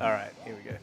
All right, here we go.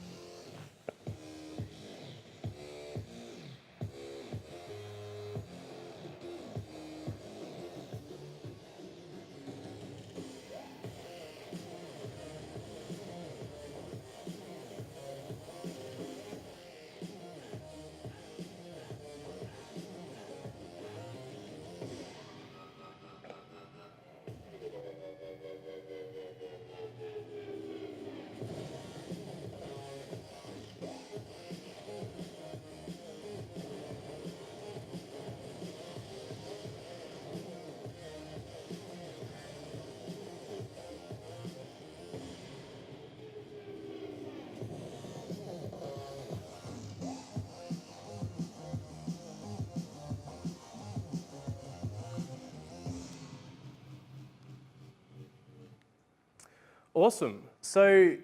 Awesome. So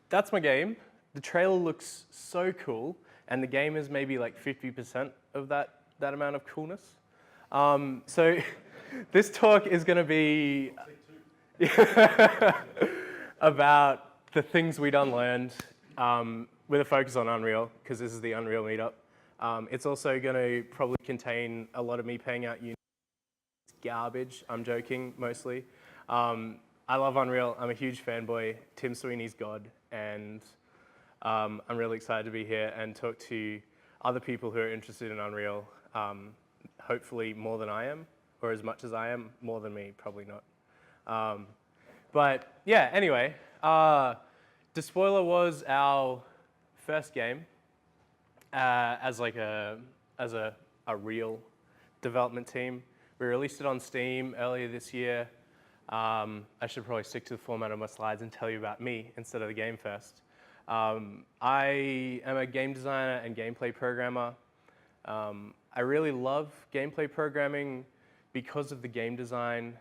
that's my game. The trailer looks so cool, and the game is maybe like 50% of that amount of coolness. So this talk is going to be about the things we done learned with a focus on Unreal, because this is the Unreal meetup. It's also going to probably contain a lot of me paying out garbage. I'm joking, mostly. I love Unreal. I'm a huge fanboy. Tim Sweeney's God, and I'm really excited to be here and talk to other people who are interested in Unreal, hopefully more than I am, or as much as I am, more than me, probably not. But yeah, anyway, DESPOILER was our first game as a real development team. We released it on Steam earlier this year. I should probably stick to the format of my slides and tell you about me instead of the game first. I am a game designer and gameplay programmer. I really love gameplay programming because of the game design,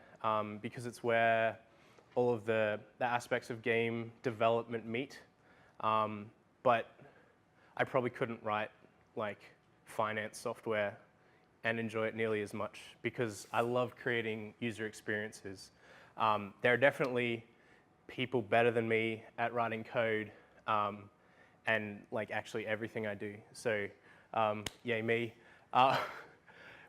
because it's where all of the aspects of game development meet. But I probably couldn't write like finance software and enjoy it nearly as much because I love creating user experiences. There are definitely people better than me at writing code and like actually everything I do. So yay me.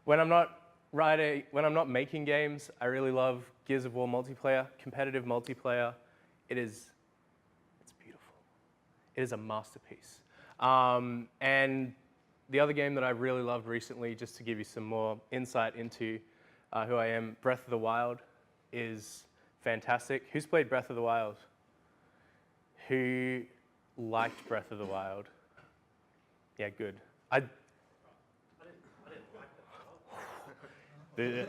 When I'm not making games, I really love Gears of War multiplayer, competitive multiplayer. It's beautiful. It is a masterpiece. And the other game that I've really loved recently, just to give you some more insight into who I am, Breath of the Wild is fantastic. Who's played Breath of the Wild? Who liked Breath of the Wild? Yeah, good. I didn't like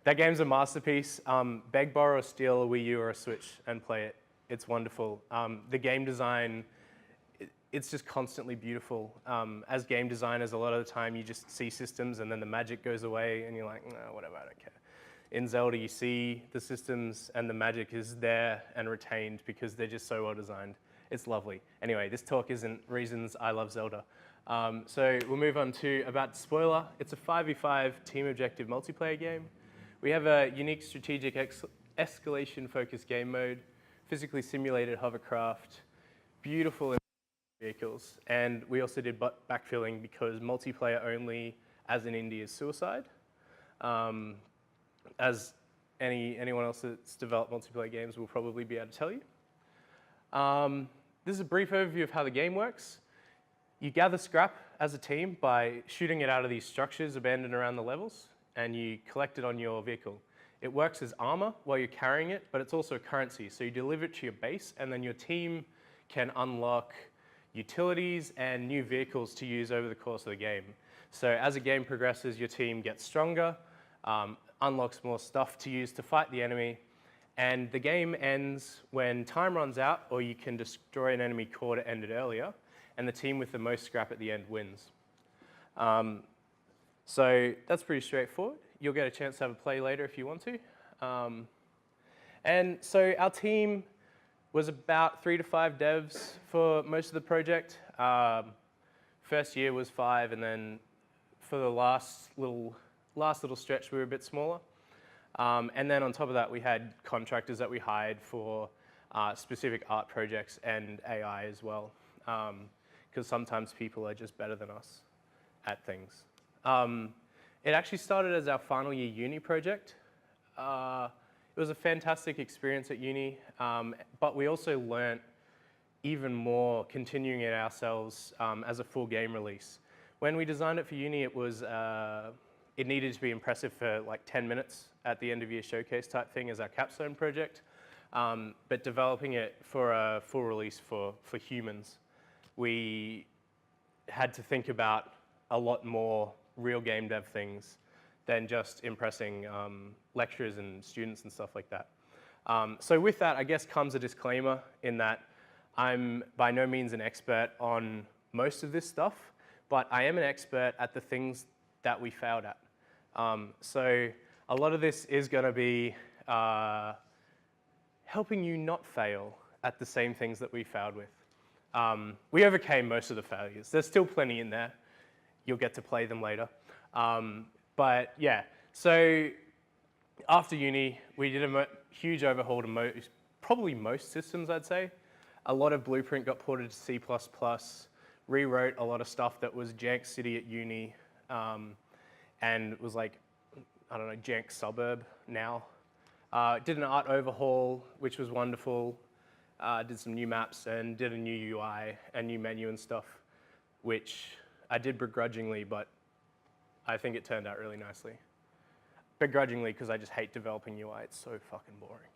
that game's a masterpiece. Beg, borrow, or steal a Wii U or a Switch and play it. It's wonderful. The game design, it's just constantly beautiful. As game designers, a lot of the time you just see systems and then the magic goes away and you're like, no, whatever, I don't care. In Zelda, you see the systems and the magic is there and retained because they're just so well designed. It's lovely. Anyway, this talk isn't reasons I love Zelda. So we'll move on to about DESPOILER. It's a 5v5 team objective multiplayer game. We have a unique strategic escalation-focused game mode, physically simulated hovercraft, beautiful vehicles, and we also did backfilling because multiplayer only as an indie is suicide. As anyone else that's developed multiplayer games will probably be able to tell you. This is a brief overview of how the game works. You gather scrap as a team by shooting it out of these structures abandoned around the levels, and you collect it on your vehicle. It works as armor while you're carrying it, but it's also currency. So you deliver it to your base, and then your team can unlock utilities and new vehicles to use over the course of the game. So as the game progresses, your team gets stronger, unlocks more stuff to use to fight the enemy, and the game ends when time runs out, or you can destroy an enemy core to end it earlier, and the team with the most scrap at the end wins. So that's pretty straightforward. You'll get a chance to have a play later if you want to. And so our team was about 3 to 5 devs for most of the project. First year was 5, and then for the last little stretch, we were a bit smaller. And then on top of that, we had contractors that we hired for specific art projects and AI as well, because sometimes people are just better than us at things. It actually started as our final year uni project. It was a fantastic experience at uni, but we also learnt even more continuing it ourselves as a full game release. When we designed it for uni, it needed to be impressive for like 10 minutes at the end of year showcase type thing as our capstone project. But developing it for a full release for humans, we had to think about a lot more real game dev things than just impressing lecturers and students and stuff like that. So with that, I guess comes a disclaimer in that I'm by no means an expert on most of this stuff, but I am an expert at the things that we failed at. So a lot of this is going to be helping you not fail at the same things that we failed with. We overcame most of the failures. There's still plenty in there. You'll get to play them later. But yeah, so after uni, we did a huge overhaul to probably most systems, I'd say. A lot of Blueprint got ported to C++, rewrote a lot of stuff that was Jank City at uni, and was like, I don't know, Jank Suburb now. Did an art overhaul, which was wonderful. Did some new maps and did a new UI and new menu and stuff, which I did begrudgingly, but I think it turned out really nicely. Begrudgingly, because I just hate developing UI. It's so fucking boring.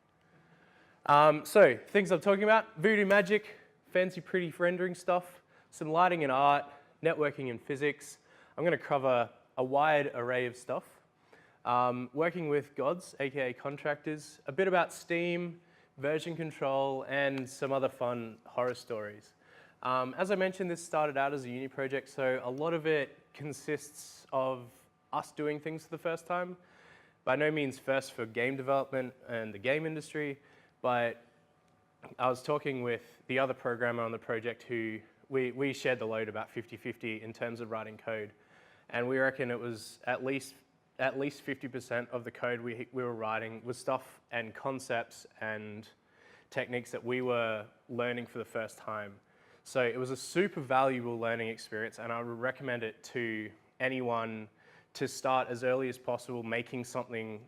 So, things I'm talking about, Voodoo Magic, fancy pretty rendering stuff, some lighting and art, networking and physics. I'm going to cover a wide array of stuff. Working with gods, aka contractors, a bit about Steam, version control, and some other fun horror stories. As I mentioned, this started out as a uni project, so a lot of it consists of us doing things for the first time. By no means first for game development and the game industry, but I was talking with the other programmer on the project who we shared the load about 50-50 in terms of writing code. And we reckon it was at least 50% of the code we were writing was stuff and concepts and techniques that we were learning for the first time. So it was a super valuable learning experience, and I would recommend it to anyone to start as early as possible making something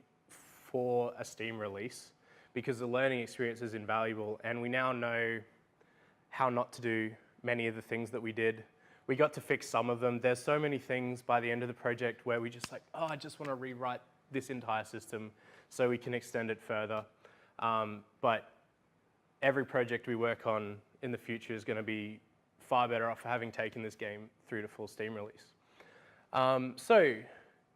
for a Steam release, because the learning experience is invaluable, and we now know how not to do many of the things that we did. We got to fix some of them. There's so many things by the end of the project where we just like, oh, I just want to rewrite this entire system so we can extend it further. But every project we work on in the future is going to be far better off for having taken this game through to full Steam release. So,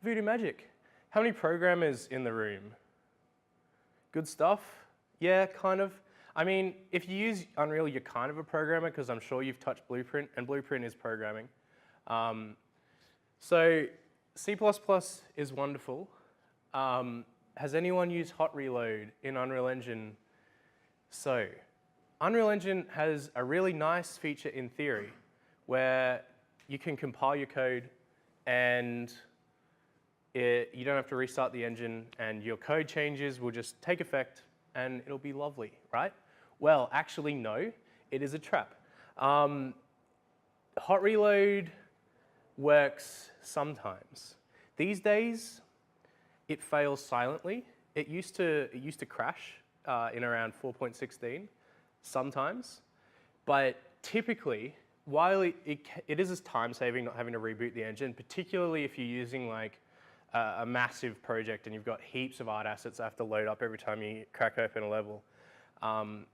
Voodoo Magic. How many programmers in the room? Good stuff? Yeah, kind of. I mean, if you use Unreal, you're kind of a programmer, because I'm sure you've touched Blueprint, and Blueprint is programming. So C++ is wonderful. Has anyone used Hot Reload in Unreal Engine? So Unreal Engine has a really nice feature in theory where you can compile your code and you don't have to restart the engine, and your code changes will just take effect and it'll be lovely, right? Well, actually, no, it is a trap. Hot Reload works sometimes. These days, it fails silently. It used to crash in around 4.16 sometimes, but typically, while it is time-saving not having to reboot the engine, particularly if you're using like a massive project and you've got heaps of art assets that have to load up every time you crack open a level.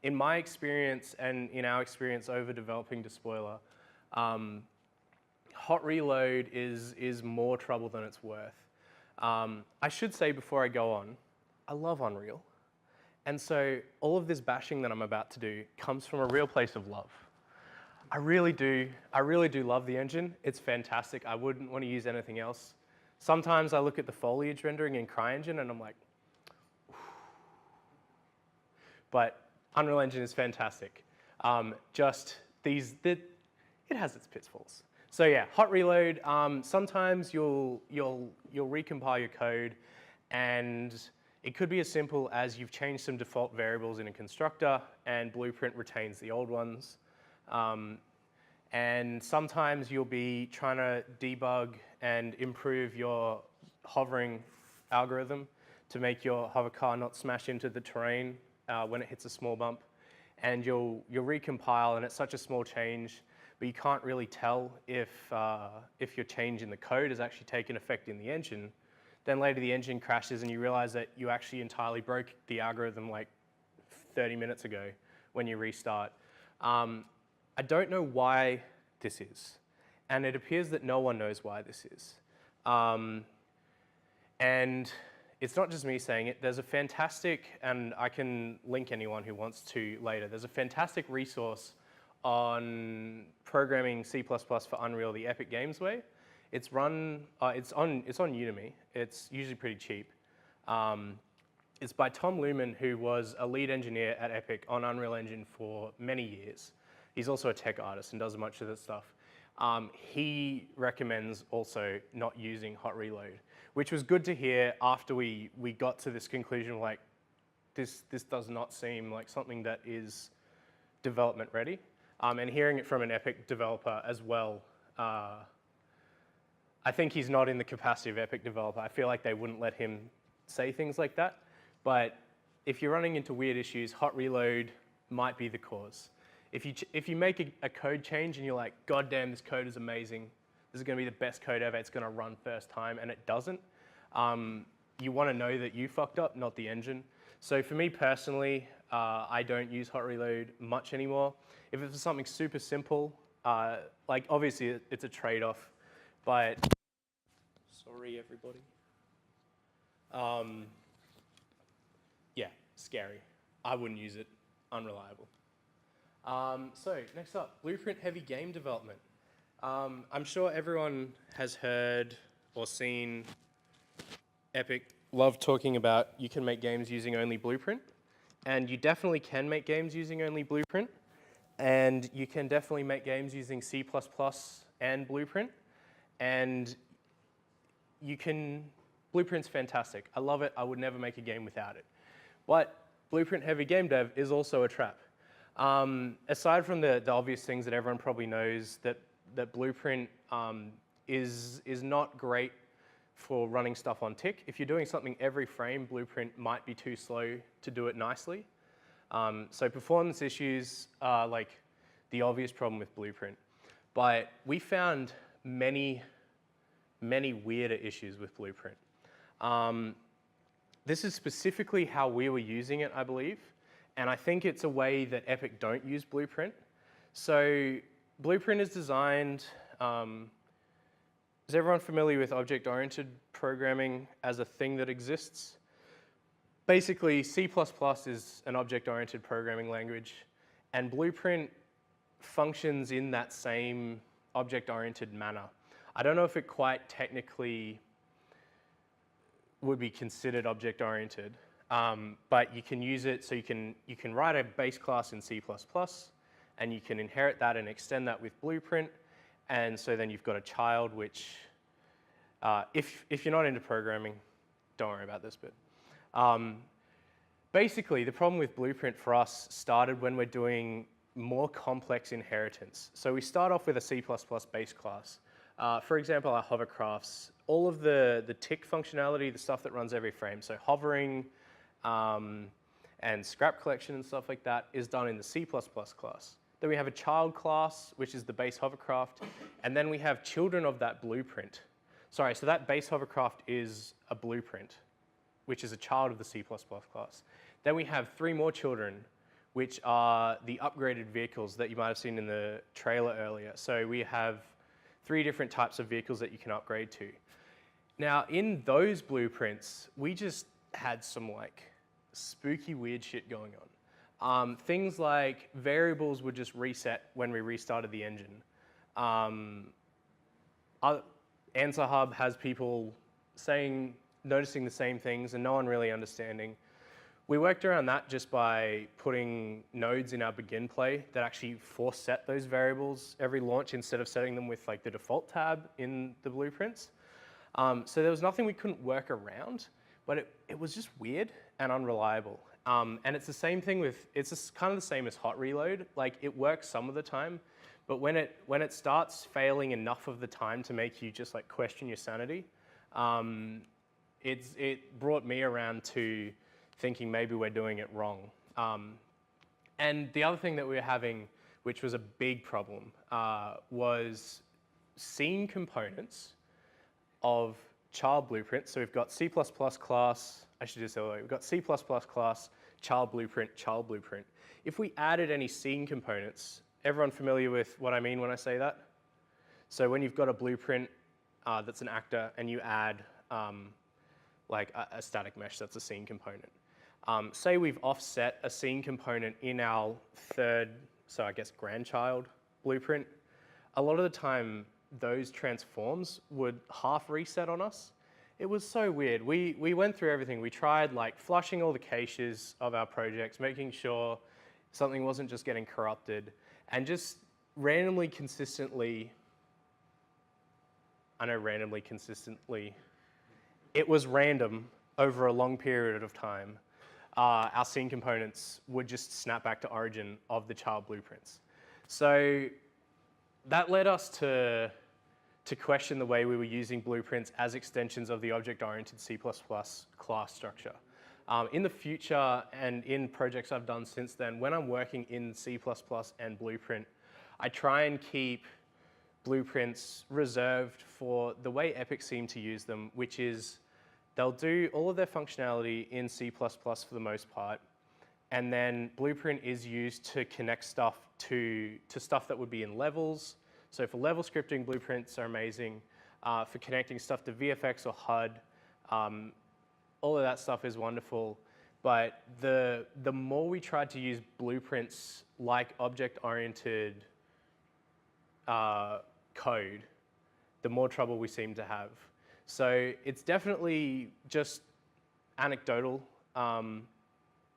In my experience and in our experience over developing DESPOILER, Hot Reload is more trouble than it's worth. I should say before I go on, I love Unreal. And so all of this bashing that I'm about to do comes from a real place of love. I really do love the engine. It's fantastic. I wouldn't want to use anything else. Sometimes I look at the foliage rendering in CryEngine and I'm like, but Unreal Engine is fantastic. It has its pitfalls. So yeah, Hot Reload. Sometimes you'll recompile your code, and It could be as simple as you've changed some default variables in a constructor and Blueprint retains the old ones. And sometimes you'll be trying to debug and improve your hovering algorithm to make your hover car not smash into the terrain when it hits a small bump. And you'll recompile, and it's such a small change, but you can't really tell if your change in the code has actually taken effect in the engine. Then later the engine crashes and you realize that you actually entirely broke the algorithm like 30 minutes ago when you restart. I don't know why this is, and it appears that no one knows why this is. And it's not just me saying it. There's a fantastic, and I can link anyone who wants to later, there's a fantastic resource on programming C++ for Unreal the Epic Games way. It's on Udemy. It's usually pretty cheap. It's by Tom Lumen, who was a lead engineer at Epic on Unreal Engine for many years. He's also a tech artist and does much of this stuff. He recommends also not using hot reload, which was good to hear after we got to this conclusion of like, this does not seem like something that is development ready. And hearing it from an Epic developer as well, I think he's not in the capacity of Epic developer. I feel like they wouldn't let him say things like that. But if you're running into weird issues, hot reload might be the cause. If you make a code change and you're like, God damn, this code is amazing. This is going to be the best code ever. It's going to run first time, and it doesn't. You want to know that you fucked up, not the engine. So for me personally, I don't use hot reload much anymore. If it's something super simple, like obviously it's a trade-off, but sorry everybody. Yeah, scary. I wouldn't use it. Unreliable. So next up, blueprint-heavy game development. I'm sure everyone has heard or seen Epic love talking about you can make games using only Blueprint, and you definitely can make games using only Blueprint, and you can definitely make games using C++ and Blueprint, and Blueprint's fantastic. I love it. I would never make a game without it. But Blueprint-heavy game dev is also a trap. Aside from the obvious things that everyone probably knows, that Blueprint is not great for running stuff on tick. If you're doing something every frame, Blueprint might be too slow to do it nicely. So performance issues are like the obvious problem with Blueprint. But we found many weirder issues with Blueprint. This is specifically how we were using it, I believe. And I think it's a way that Epic don't use Blueprint. So Blueprint is designed, is everyone familiar with object-oriented programming as a thing that exists? Basically, C++ is an object-oriented programming language, and Blueprint functions in that same object-oriented manner. I don't know if it quite technically would be considered object-oriented, but you can use it so you can write a base class in C++, and you can inherit that and extend that with Blueprint, and so then you've got a child which, if you're not into programming, don't worry about this bit. Basically, the problem with Blueprint for us started when we're doing more complex inheritance. So we start off with a C++ base class. For example, our hovercrafts, all of the tick functionality, the stuff that runs every frame, so hovering and scrap collection and stuff like that is done in the C++ class. Then we have a child class, which is the base hovercraft, and then we have children of that blueprint. Sorry, so that base hovercraft is a blueprint, which is a child of the C++ class. Then we have 3 more children, which are the upgraded vehicles that you might have seen in the trailer earlier. So we have 3 different types of vehicles that you can upgrade to. Now, in those blueprints, we just had some like spooky weird shit going on. Things like variables would just reset when we restarted the engine. Answer Hub has people noticing the same things and no one really understanding. We worked around that just by putting nodes in our begin play that actually force set those variables every launch instead of setting them with like the default tab in the blueprints. So there was nothing we couldn't work around, but it was just weird and unreliable. And it's the same thing with, it's just kind of the same as hot reload. Like, it works some of the time, but when it starts failing enough of the time to make you just like question your sanity, it brought me around to thinking maybe we're doing it wrong. And the other thing that we were having, which was a big problem, was scene components of child blueprint. So we've got C++ class, I should just say, we've got C++ class, child blueprint. If we added any scene components, everyone familiar with what I mean when I say that? So when you've got a blueprint that's an actor and you add like a static mesh that's a scene component. Say we've offset a scene component in our third, so I guess grandchild blueprint. A lot of the time, those transforms would half reset on us. It was so weird. We went through everything. We tried like flushing all the caches of our projects, making sure something wasn't just getting corrupted, and just randomly consistently, I know randomly consistently, it was random over a long period of time. Our scene components would just snap back to origin of the child blueprints. So that led us to question the way we were using blueprints as extensions of the object-oriented C++ class structure. In the future and in projects I've done since then, when I'm working in C++ and Blueprint, I try and keep blueprints reserved for the way Epic seem to use them, which is they'll do all of their functionality in C++ for the most part, and then Blueprint is used to connect stuff to stuff that would be in levels. So for level scripting, blueprints are amazing. For connecting stuff to VFX or HUD, all of that stuff is wonderful. But the more we tried to use blueprints like object-oriented code, the more trouble we seem to have. So it's definitely just anecdotal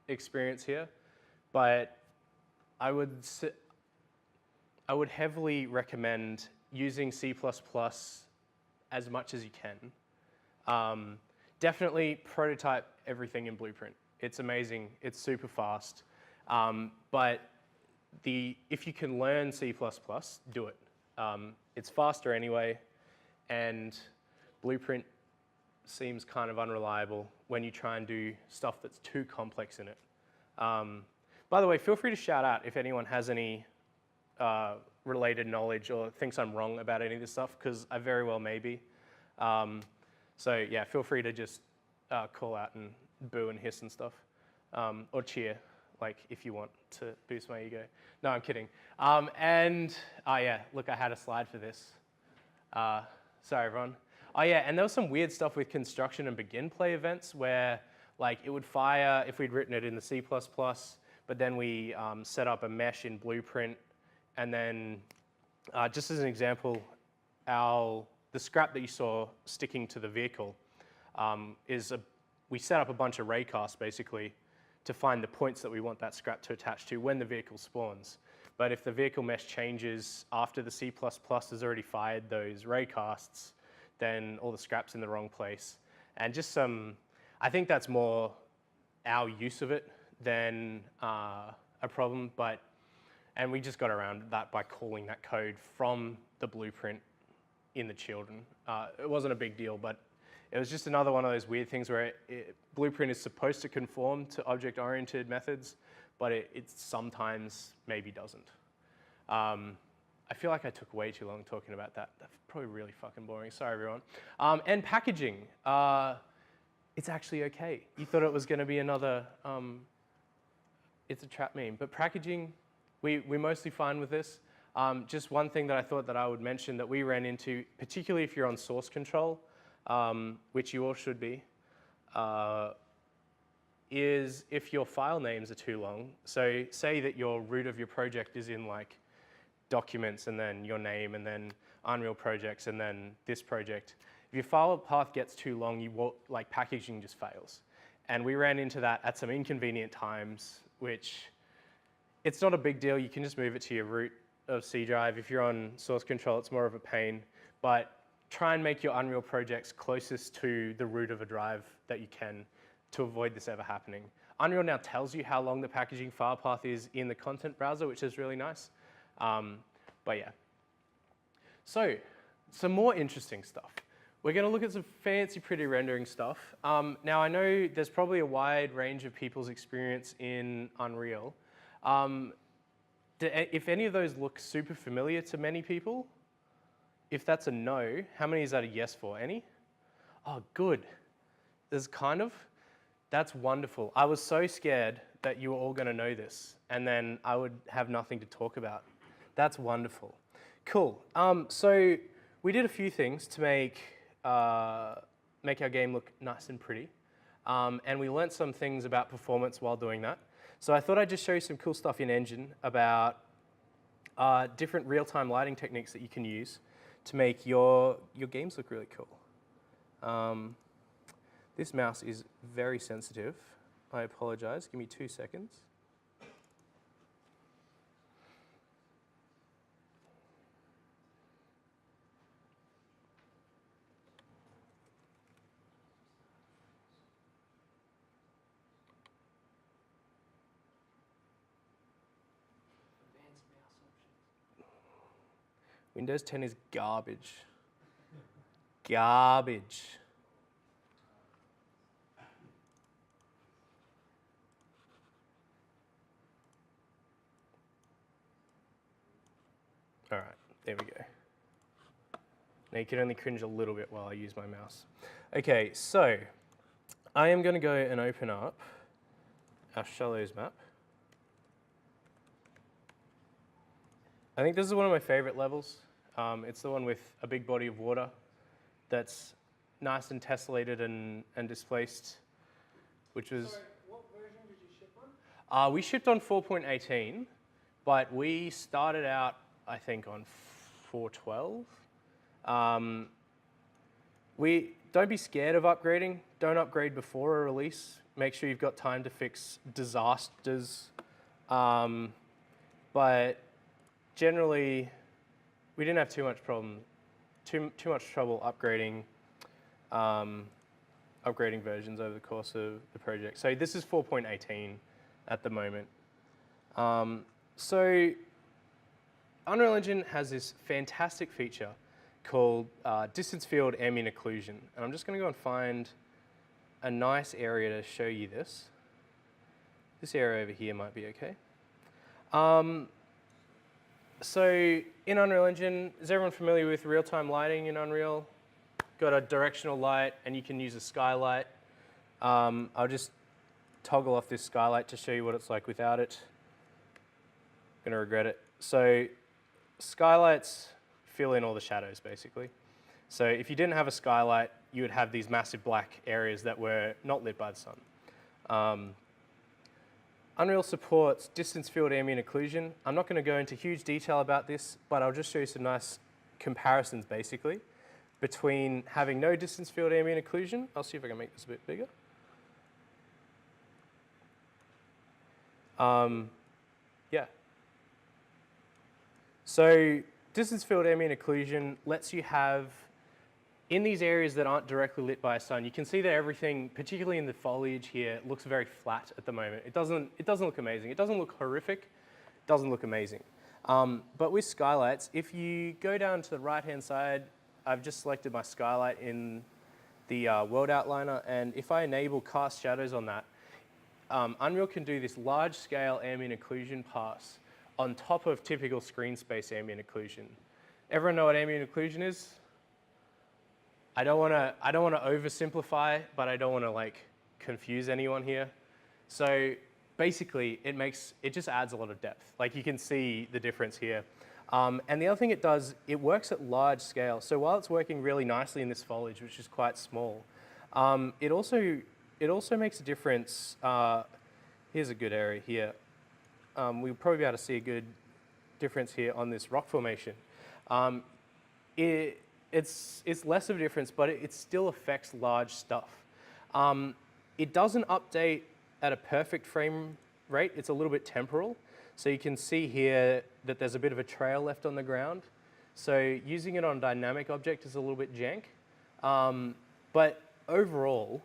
experience here, but I would heavily recommend using C++ as much as you can. Definitely prototype everything in Blueprint. It's amazing, it's super fast. But if you can learn C++, do it. It's faster anyway, and Blueprint seems kind of unreliable when you try and do stuff that's too complex in it. By the way, feel free to shout out if anyone has any related knowledge or thinks I'm wrong about any of this stuff, because I very well may be. So yeah, feel free to just call out and boo and hiss and stuff, or cheer, like if you want to boost my ego. No, I'm kidding. Yeah, look, I had a slide for this. Sorry, everyone. Oh yeah, and there was some weird stuff with construction and begin play events where like it would fire if we'd written it in the C++, but then we set up a mesh in Blueprint, and then just as an example, the scrap that you saw sticking to the vehicle we set up a bunch of raycasts basically to find the points that we want that scrap to attach to when the vehicle spawns. But if the vehicle mesh changes after the C++ has already fired those raycasts, then all the scrap's in the wrong place. And just I think that's more our use of it than a problem, and we just got around that by calling that code from the Blueprint in the children. It wasn't a big deal, but it was just another one of those weird things where Blueprint is supposed to conform to object-oriented methods, but it sometimes maybe doesn't. I feel like I took way too long talking about that. That's probably really fucking boring. Sorry, everyone. And packaging. It's actually okay. You thought it was going to be another, it's a trap meme. But packaging, we're mostly fine with this. Just one thing that I thought that I would mention that we ran into, particularly if you're on source control, which you all should be, is if your file names are too long. So say that your root of your project is in like documents and then your name and then Unreal projects and then this project. If your file path gets too long, like packaging just fails. And we ran into that at some inconvenient times, which it's not a big deal. You can just move it to your root of C drive. If you're on source control, it's more of a pain. But try and make your Unreal projects closest to the root of a drive that you can to avoid this ever happening. Unreal now tells you how long the packaging file path is in the content browser, which is really nice. But yeah. So, some more interesting stuff. We're going to look at some fancy, pretty rendering stuff. Now, I know there's probably a wide range of people's experience in Unreal. If any of those look super familiar to many people, if that's a no, how many is that a yes for? Any? Oh, good. There's kind of. That's wonderful. I was so scared that you were all going to know this, and then I would have nothing to talk about. That's wonderful. Cool. So we did a few things to make our game look nice and pretty, and we learnt some things about performance while doing that. So I thought I'd just show you some cool stuff in Engine about different real-time lighting techniques that you can use to make your games look really cool. This mouse is very sensitive. I apologize. Give me 2 seconds. Windows 10 is garbage. Garbage. All right, there we go. Now you can only cringe a little bit while I use my mouse. Okay, so I am going to go and open up our shallows map. I think this is one of my favorite levels. It's the one with a big body of water that's nice and tessellated and displaced, which was... Sorry, what version did you ship on? We shipped on 4.18, but we started out, I think, on 4.12. Don't be scared of upgrading. Don't upgrade before a release. Make sure you've got time to fix disasters. But generally, we didn't have too much trouble upgrading upgrading versions over the course of the project. So this is 4.18 at the moment. So Unreal Engine has this fantastic feature called distance field ambient occlusion. And I'm just going to go and find a nice area to show you this. This area over here might be okay. So in Unreal Engine, is everyone familiar with real-time lighting in Unreal? Got a directional light, and you can use a skylight. I'll just toggle off this skylight to show you what it's like without it. Gonna regret it. So skylights fill in all the shadows, basically. So if you didn't have a skylight, you would have these massive black areas that were not lit by the sun. Unreal supports distance field ambient occlusion. I'm not going to go into huge detail about this, but I'll just show you some nice comparisons, basically, between having no distance field ambient occlusion. I'll see if I can make this a bit bigger. Yeah. So distance field ambient occlusion lets you have, in these areas that aren't directly lit by a sun, you can see that everything, particularly in the foliage here, looks very flat at the moment. It doesn't look amazing. It doesn't look horrific. It doesn't look amazing. But with skylights, if you go down to the right-hand side, I've just selected my skylight in the world outliner, and if I enable cast shadows on that, Unreal can do this large-scale ambient occlusion pass on top of typical screen space ambient occlusion. Everyone know what ambient occlusion is? I don't want to oversimplify, but I don't want to confuse anyone here. So basically, it just adds a lot of depth. Like you can see the difference here. And the other thing it does, it works at large scale. So while it's working really nicely in this foliage, which is quite small, it also makes a difference. Here's a good area here. We'll probably be able to see a good difference here on this rock formation. It's less of a difference, but it still affects large stuff. It doesn't update at a perfect frame rate. It's a little bit temporal. So you can see here that there's a bit of a trail left on the ground. So using it on dynamic object is a little bit jank. But overall,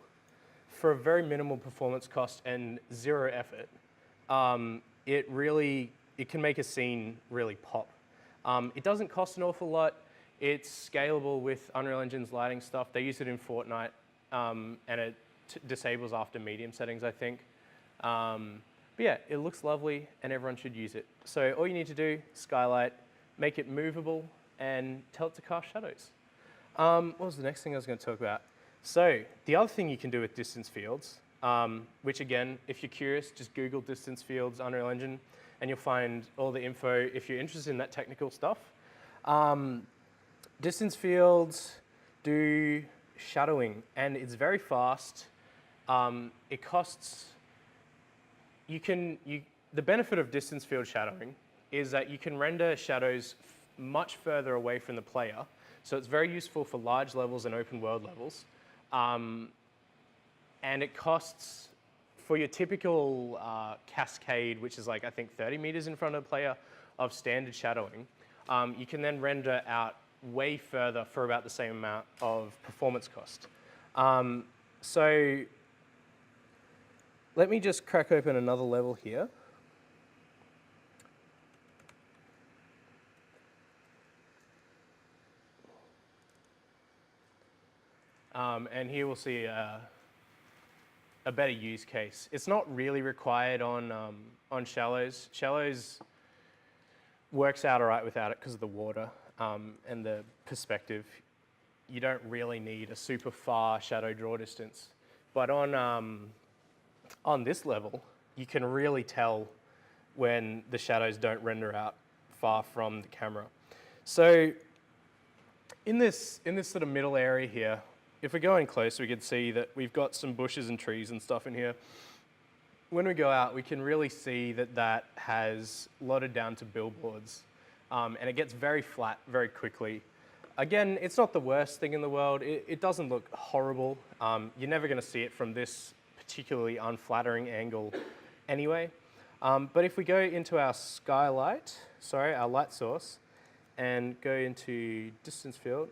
for a very minimal performance cost and zero effort, it can make a scene really pop. It doesn't cost an awful lot. It's scalable with Unreal Engine's lighting stuff. They use it in Fortnite, and it disables after medium settings, I think. But yeah, it looks lovely, and everyone should use it. So all you need to do, skylight, make it movable, and tell it to cast shadows. What was the next thing I was going to talk about? So the other thing you can do with distance fields, which again, if you're curious, just Google distance fields, Unreal Engine, and you'll find all the info if you're interested in that technical stuff. Distance fields do shadowing, and it's very fast. It costs, the benefit of distance field shadowing is that you can render shadows much further away from the player. So it's very useful for large levels and open world levels. And it costs, for your typical cascade, which is like, I think 30 meters in front of the player of standard shadowing, you can then render out way further for about the same amount of performance cost. So let me just crack open another level here. And here we'll see a better use case. It's not really required on shallows. Shallows works out all right without it because of the water and the perspective. You don't really need a super far shadow draw distance. But on this level, you can really tell when the shadows don't render out far from the camera. So in this sort of middle area here, if we go in close, we can see that we've got some bushes and trees and stuff in here. When we go out, we can really see that that has loaded down to billboards, and it gets very flat very quickly. Again, it's not the worst thing in the world. It doesn't look horrible. You're never going to see it from this particularly unflattering angle anyway. But if we go into our skylight, our light source, and go into distance field,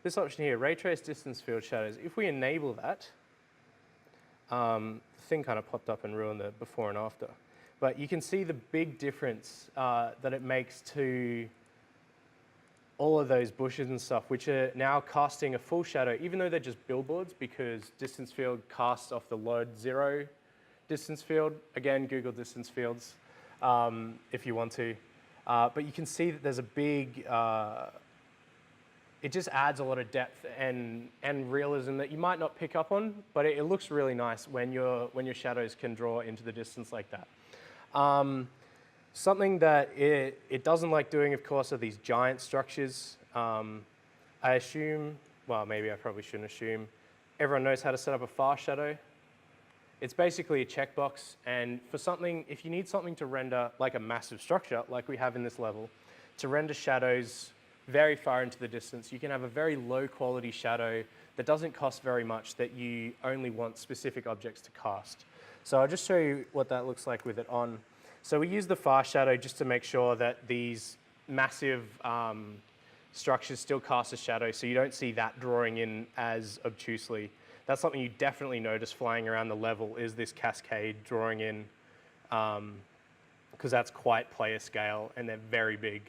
this option here, ray trace distance field shadows, if we enable that, the thing kind of popped up and ruined the before and after. But you can see the big difference that it makes to all of those bushes and stuff, which are now casting a full shadow, even though they're just billboards, because distance field casts off the load 0 distance field. Again, Google distance fields if you want to. But you can see that there's a big, it just adds a lot of depth and realism that you might not pick up on, but it looks really nice when your shadows can draw into the distance like that. Something that it doesn't like doing, of course, are these giant structures. I assume, well, maybe I probably shouldn't assume, everyone knows how to set up a fast shadow. It's basically a checkbox, and for something, if you need something to render like a massive structure, like we have in this level, to render shadows very far into the distance, you can have a very low quality shadow that doesn't cost very much, that you only want specific objects to cast. So I'll just show you what that looks like with it on. So we use the fast shadow just to make sure that these massive structures still cast a shadow, so you don't see that drawing in as obtusely. That's something you definitely notice flying around the level, is this cascade drawing in, because that's quite player scale and they're very big.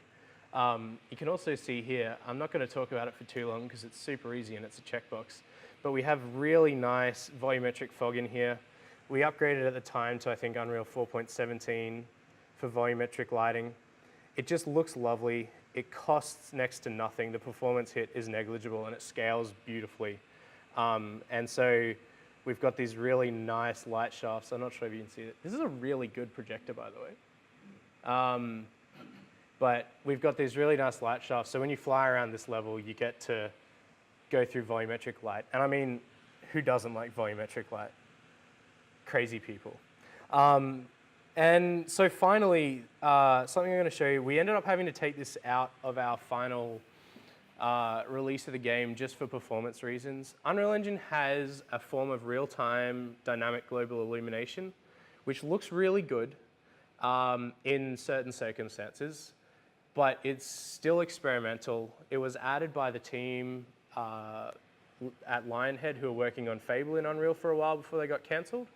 You can also see here, I'm not going to talk about it for too long because it's super easy and it's a checkbox, but we have really nice volumetric fog in here. We upgraded at the time to, I think, Unreal 4.17 for volumetric lighting. It just looks lovely. It costs next to nothing. The performance hit is negligible and it scales beautifully. And so we've got these really nice light shafts. I'm not sure if you can see it. This is a really good projector, by the way. But we've got these really nice light shafts. So when you fly around this level, you get to go through volumetric light. And I mean, who doesn't like volumetric light? Crazy people. And so finally, something I'm going to show you, we ended up having to take this out of our final release of the game just for performance reasons. Unreal Engine has a form of real-time dynamic global illumination, which looks really good in certain circumstances. but it's still experimental. It was added by the team at Lionhead who were working on Fable in Unreal for a while before they got cancelled.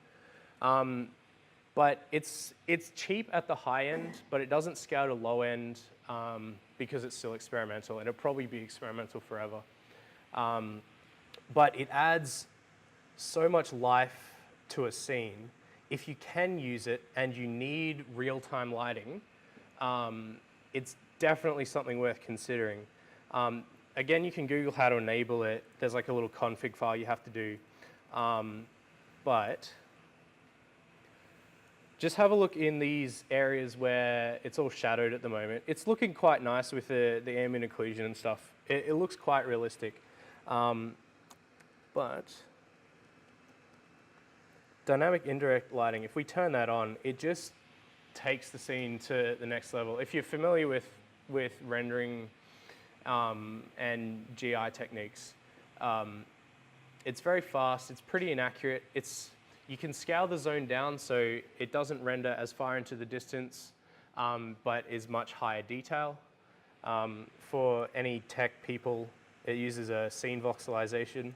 But it's cheap at the high end, but it doesn't scale to low end because it's still experimental, and it'll probably be experimental forever. But it adds so much life to a scene. If you can use it and you need real-time lighting, it's definitely something worth considering. Again, you can Google how to enable it. There's like a little config file you have to do. But just have a look in these areas where it's all shadowed at the moment. It's looking quite nice with the ambient occlusion and stuff. It looks quite realistic. But dynamic indirect lighting, if we turn that on, it just takes the scene to the next level. If you're familiar with rendering and GI techniques, it's very fast, it's pretty inaccurate. You can scale the zone down so it doesn't render as far into the distance, but is much higher detail. For any tech people, it uses a scene voxelization.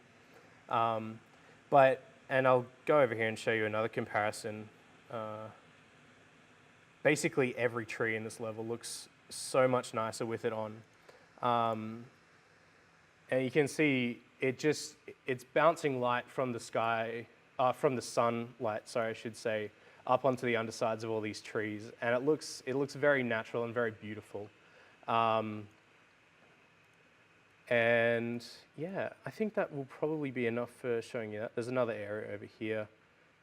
And I'll go over here and show you another comparison. Basically every tree in this level looks so much nicer with it on. And you can see it's bouncing light from the sky, from the sunlight, sorry, I should say, up onto the undersides of all these trees. And it looks very natural and very beautiful. And yeah, I think that will probably be enough for showing you that. There's another area over here,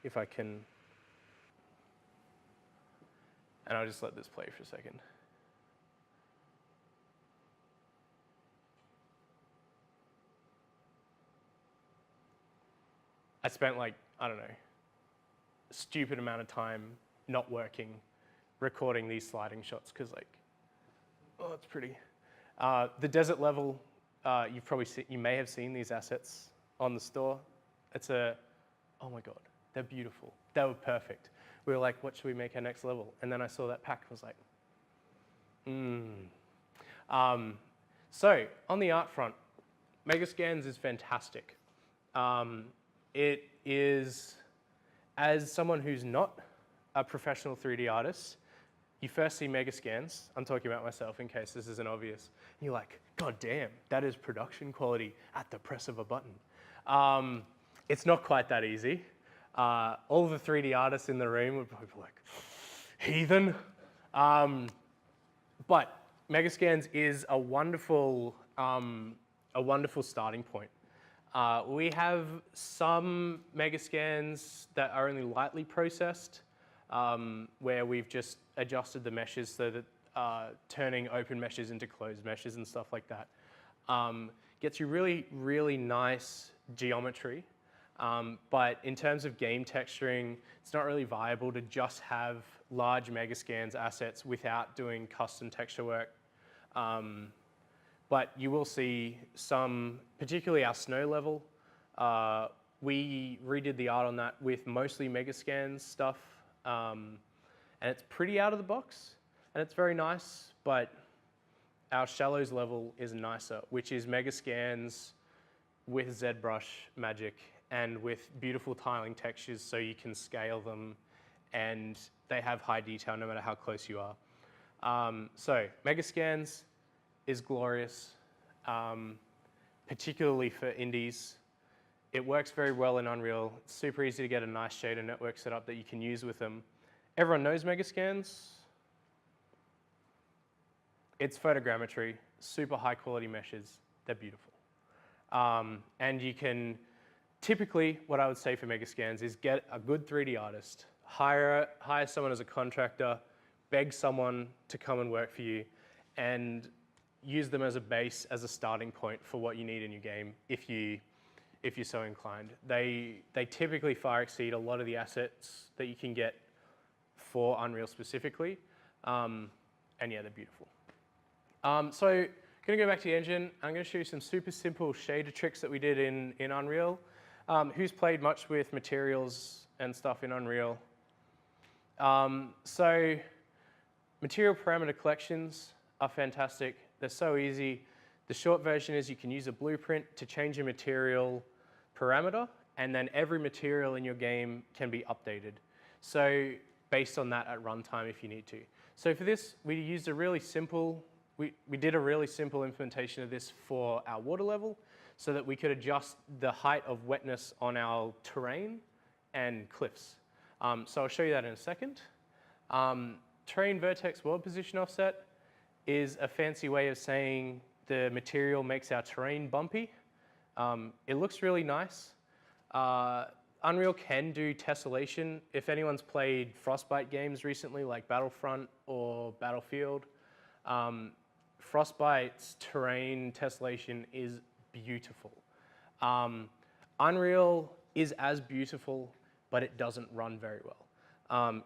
if I can. And I'll just let this play for a second. I spent like, I don't know, a stupid amount of time not working, recording these sliding shots, because like, oh, it's pretty. The desert level, you may have seen these assets on the store. Oh my God, they're beautiful. They were perfect. We were like, what should we make our next level? And then I saw that pack and was like, So on the art front, Megascans is fantastic. It is, as someone who's not a professional 3D artist, you first see Megascans. I'm talking about myself in case this isn't obvious. And you're like, God damn, that is production quality at the press of a button. It's not quite that easy. All the 3D artists in the room would probably be like, heathen. But Megascans is a wonderful starting point. We have some Megascans that are only lightly processed, where we've just adjusted the meshes so that turning open meshes into closed meshes and stuff like that gets you really, really nice geometry. But in terms of game texturing, it's not really viable to just have large Megascans assets without doing custom texture work. But you will see some, particularly our snow level, we redid the art on that with mostly Megascans stuff. And it's pretty out of the box, and it's very nice, but our shallows level is nicer, which is Megascans with ZBrush magic and with beautiful tiling textures so you can scale them, and they have high detail no matter how close you are. So Megascans is glorious, particularly for indies. It works very well in Unreal. It's super easy to get a nice shader network set up that you can use with them. Everyone knows Megascans. It's photogrammetry, super high quality meshes. They're beautiful. And you can, typically what I would say for Megascans is get a good 3D artist, hire someone as a contractor, beg someone to come and work for you, and use them as a base, as a starting point for what you need in your game if you're so inclined. They typically far exceed a lot of the assets that you can get for Unreal specifically. And yeah, they're beautiful. So I'm gonna go back to the engine. I'm gonna show you some super simple shader tricks that we did in Unreal. Who's played much with materials and stuff in Unreal? So material parameter collections are fantastic. They're so easy. The short version is you can use a blueprint to change a material parameter, and then every material in your game can be updated. So based on that at runtime if you need to. So for this, we used a really simple, we did a really simple implementation of this for our water level so that we could adjust the height of wetness on our terrain and cliffs. So I'll show you that in a second. Terrain vertex world position offset is a fancy way of saying the material makes our terrain bumpy. It looks really nice. Unreal can do tessellation. If anyone's played Frostbite games recently, like Battlefront or Battlefield, Frostbite's terrain tessellation is beautiful. Unreal is as beautiful, but it doesn't run very well.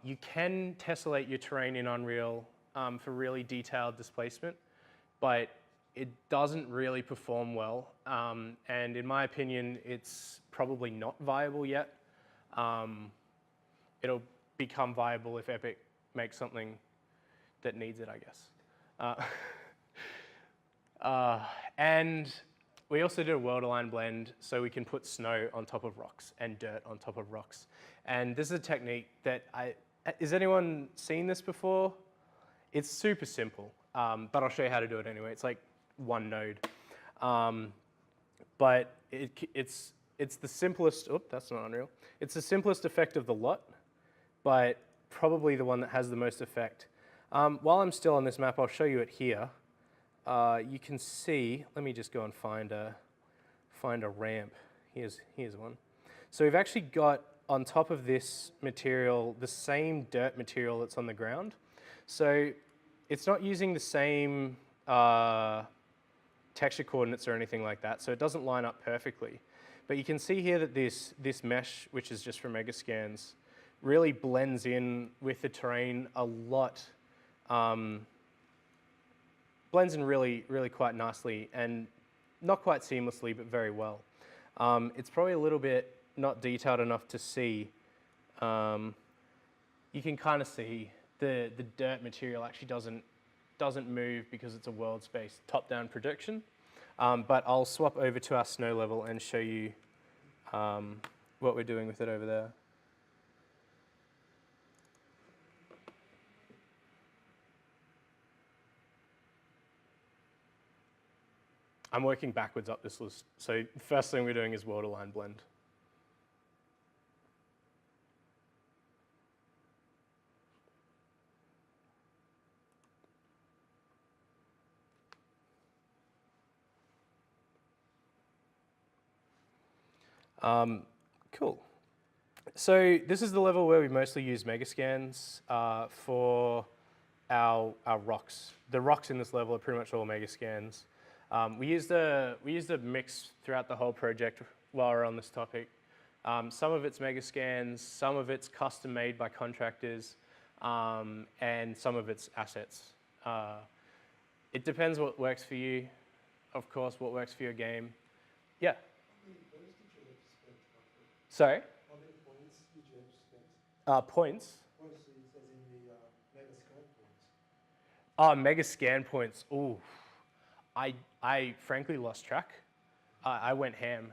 You can tessellate your terrain in Unreal for really detailed displacement, but it doesn't really perform well. And in my opinion, it's probably not viable yet. It'll become viable if Epic makes something that needs it, I guess. And we also did a world-aligned blend so we can put snow on top of rocks and dirt on top of rocks. And this is a technique that has anyone seen this before? It's super simple, but I'll show you how to do it anyway. It's like one node. But it's the simplest, that's not Unreal. It's the simplest effect of the lot, but probably the one that has the most effect. While I'm still on this map, I'll show you it here. You can see, let me just go and find a ramp. Here's one. So we've actually got on top of this material, the same dirt material that's on the ground. So it's not using the same texture coordinates or anything like that, so it doesn't line up perfectly. But you can see here that this mesh, which is just from Megascans, really blends in with the terrain a lot. Blends in really, really quite nicely, and not quite seamlessly, but very well. It's probably a little bit not detailed enough to see. You can kind of see the dirt material actually doesn't move because it's a world space top-down projection. But I'll swap over to our snow level and show you what we're doing with it over there. I'm working backwards up this list. So the first thing we're doing is waterline blend. Cool. So this is the level where we mostly use Megascans for our rocks. The rocks in this level are pretty much all Megascans. We used a mix throughout the whole project while we're on this topic. Some of it's Megascans, some of it's custom made by contractors, and some of it's assets. It depends what works for you, of course, what works for your game. Yeah? Sorry? How many points did you have to spend? Points? Points as in the mega scan points. Mega scan points. Ooh, I frankly lost track. I went ham.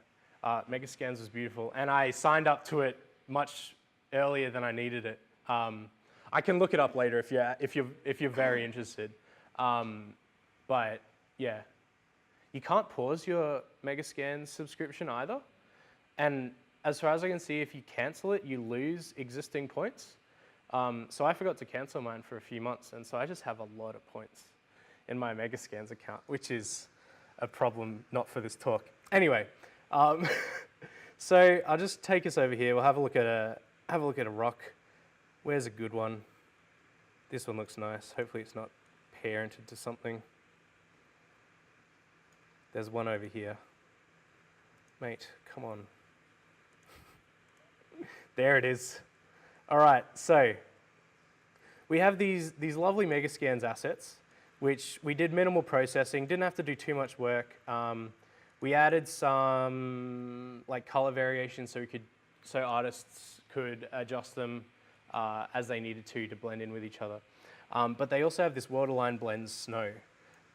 Mega scans was beautiful, and I signed up to it much earlier than I needed it. I can look it up later if you're very interested. But yeah, you can't pause your Mega Scans subscription either, and as far as I can see, if you cancel it, you lose existing points. So I forgot to cancel mine for a few months, and so I just have a lot of points in my Megascans account, which is a problem not for this talk. Anyway, so I'll just take us over here. We'll have a look at a rock. Where's a good one? This one looks nice. Hopefully it's not parented to something. There's one over here. Mate, come on. There it is. All right, so we have these lovely Megascans assets, which we did minimal processing, didn't have to do too much work. We added some like color variation so artists could adjust them as they needed to blend in with each other. But they also have this world-aligned blends snow.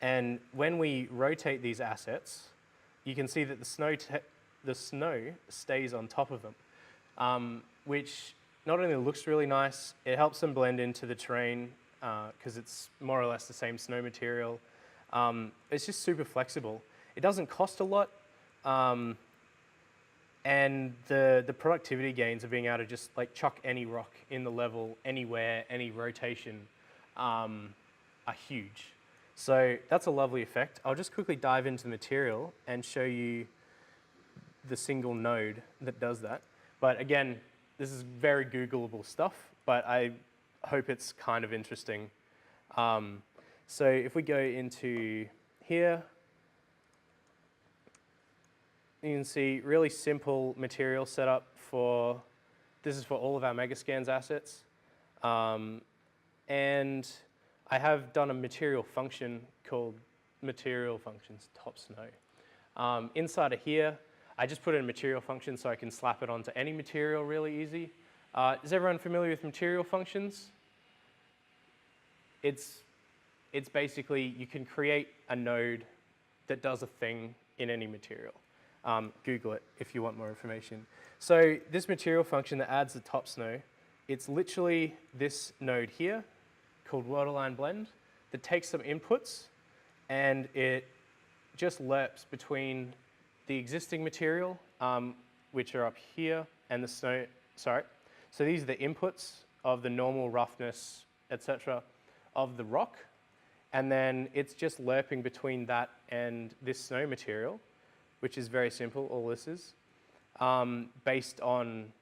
And when we rotate these assets, you can see that the snow stays on top of them, which not only looks really nice, it helps them blend into the terrain because it's more or less the same snow material. It's just super flexible. It doesn't cost a lot, and the productivity gains of being able to just like chuck any rock in the level, anywhere, any rotation, are huge. So that's a lovely effect. I'll just quickly dive into the material and show you the single node that does that. But again, this is very Googleable stuff, but I hope it's kind of interesting. So if we go into here, you can see really simple material setup for, this is for all of our Megascans assets. And I have done a material function called material functions top snow. Inside of here, I just put in a material function so I can slap it onto any material really easy. Is everyone familiar with material functions? It's basically, you can create a node that does a thing in any material. Google it if you want more information. So this material function that adds the top snow, it's literally this node here called World-Align Blend that takes some inputs and it just lerps between the existing material, which are up here, and the snow, sorry. So these are the inputs of the normal roughness, etc., of the rock. And then it's just lerping between that and this snow material, which is very simple, all this is, based on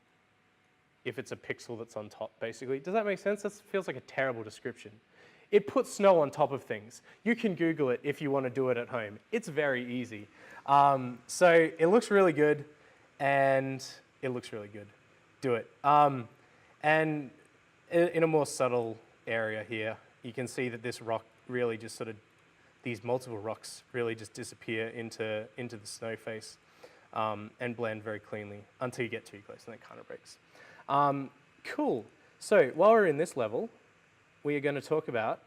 if it's a pixel that's on top, basically. Does that make sense? That feels like a terrible description. It puts snow on top of things. You can Google it if you want to do it at home. It's very easy. So it looks really good, and it looks really good. Do it. And in a more subtle area here, you can see that this rock really just sort of, these multiple rocks really just disappear into the snow face and blend very cleanly until you get too close and it kind of breaks. Cool. So while we're in this level, we are going to talk about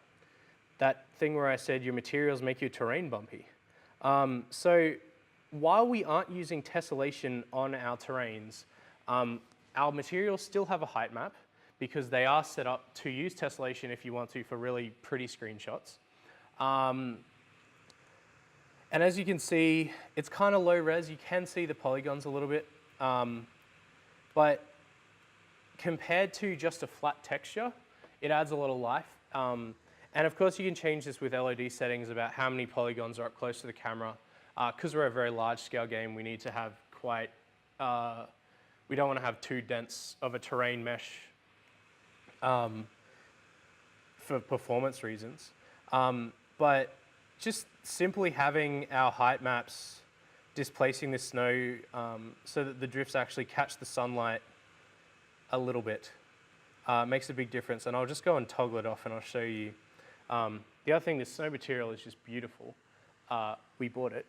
that thing where I said your materials make your terrain bumpy. So while we aren't using tessellation on our terrains, our materials still have a height map because they are set up to use tessellation if you want to for really pretty screenshots. And as you can see, it's kind of low res. You can see the polygons a little bit. But compared to just a flat texture, it adds a lot of life. And of course, you can change this with LOD settings about how many polygons are up close to the camera. Because we're a very large scale game, we need to have quite, we don't want to have too dense of a terrain mesh for performance reasons. But just simply having our height maps displacing the snow so that the drifts actually catch the sunlight a little bit makes a big difference. And I'll just go and toggle it off and I'll show you. The other thing, this snow material is just beautiful. We bought it,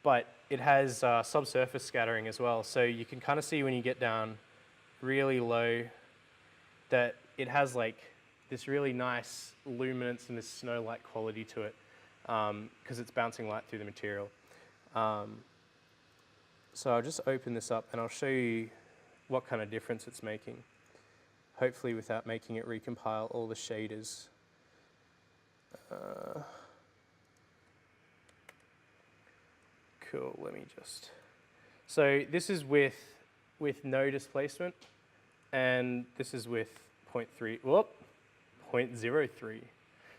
but it has subsurface scattering as well. So you can kind of see when you get down really low that it has like this really nice luminance and this snow-like quality to it because it's bouncing light through the material. So I'll just open this up and I'll show you what kind of difference it's making, hopefully without making it recompile all the shaders. Cool, let me just... So this is with no displacement, and this is with 0.03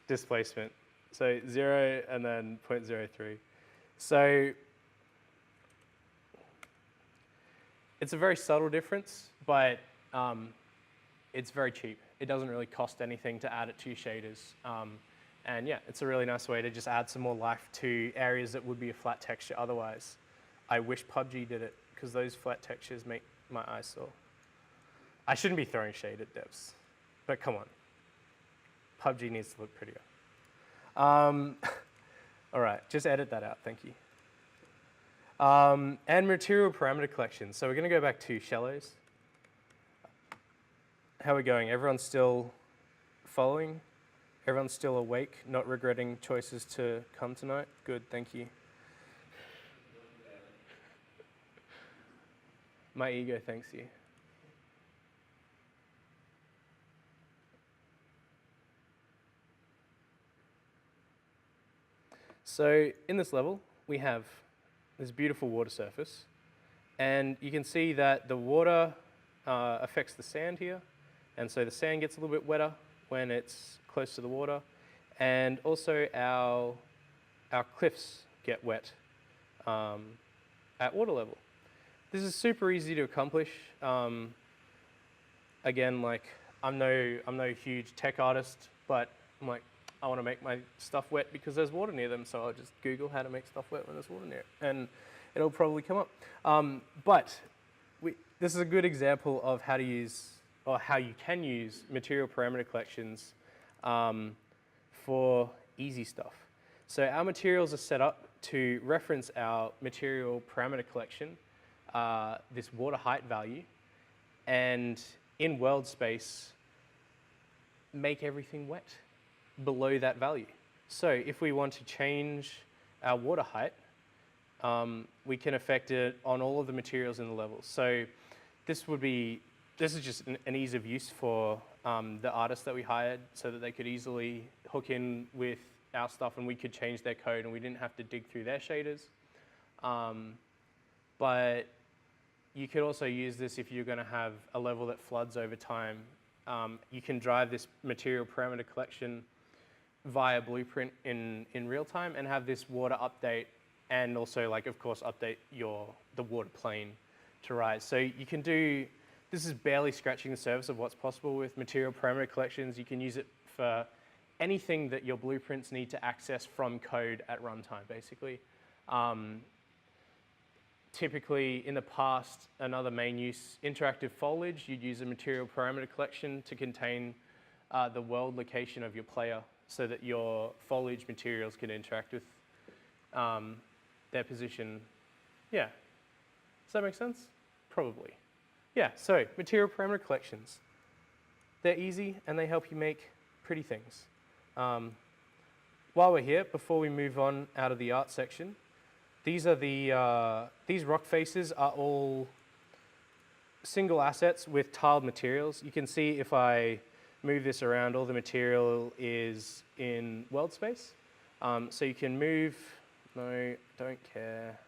displacement. So 0 and then 0.03. So it's a very subtle difference, but it's very cheap. It doesn't really cost anything to add it to your shaders. And yeah, it's a really nice way to just add some more life to areas that would be a flat texture otherwise. I wish PUBG did it, because those flat textures make my eyes sore. I shouldn't be throwing shade at devs, but come on. PUBG needs to look prettier. All right, just edit that out, thank you. And material parameter collection. So we're going to go back to shallows. How are we going? Everyone's still following? Everyone's still awake, not regretting choices to come tonight? Good, thank you. My ego thanks you. So in this level, we have this beautiful water surface. And you can see that the water affects the sand here. And so the sand gets a little bit wetter when it's close to the water. And also our cliffs get wet at water level. This is super easy to accomplish. Again, like I'm no huge tech artist, but I'm like, I want to make my stuff wet because there's water near them, so I'll just Google how to make stuff wet when there's water near it, and it'll probably come up. But this is a good example of how to use, or how you can use material parameter collections for easy stuff. So our materials are set up to reference our material parameter collection, this water height value, and in world space, make everything wet below that value. So if we want to change our water height, we can affect it on all of the materials in the levels. So this is just an ease of use for the artists that we hired so that they could easily hook in with our stuff and we could change their code and we didn't have to dig through their shaders. But you could also use this if you're going to have a level that floods over time. You can drive this material parameter collection via Blueprint in real time and have this water update, and also, like, of course, update the water plane to rise. So you can do, this is barely scratching the surface of what's possible with material parameter collections. You can use it for anything that your blueprints need to access from code at runtime, basically. Typically, in the past, another main use, interactive foliage, you'd use a material parameter collection to contain the world location of your player so that your foliage materials can interact with their position. Yeah. Does that make sense? Probably. Yeah, so material parameter collections. They're easy and they help you make pretty things. While we're here, before we move on out of the art section, these are these rock faces are all single assets with tiled materials. You can see if I move this around, all the material is in world space. So you can move, no, don't care.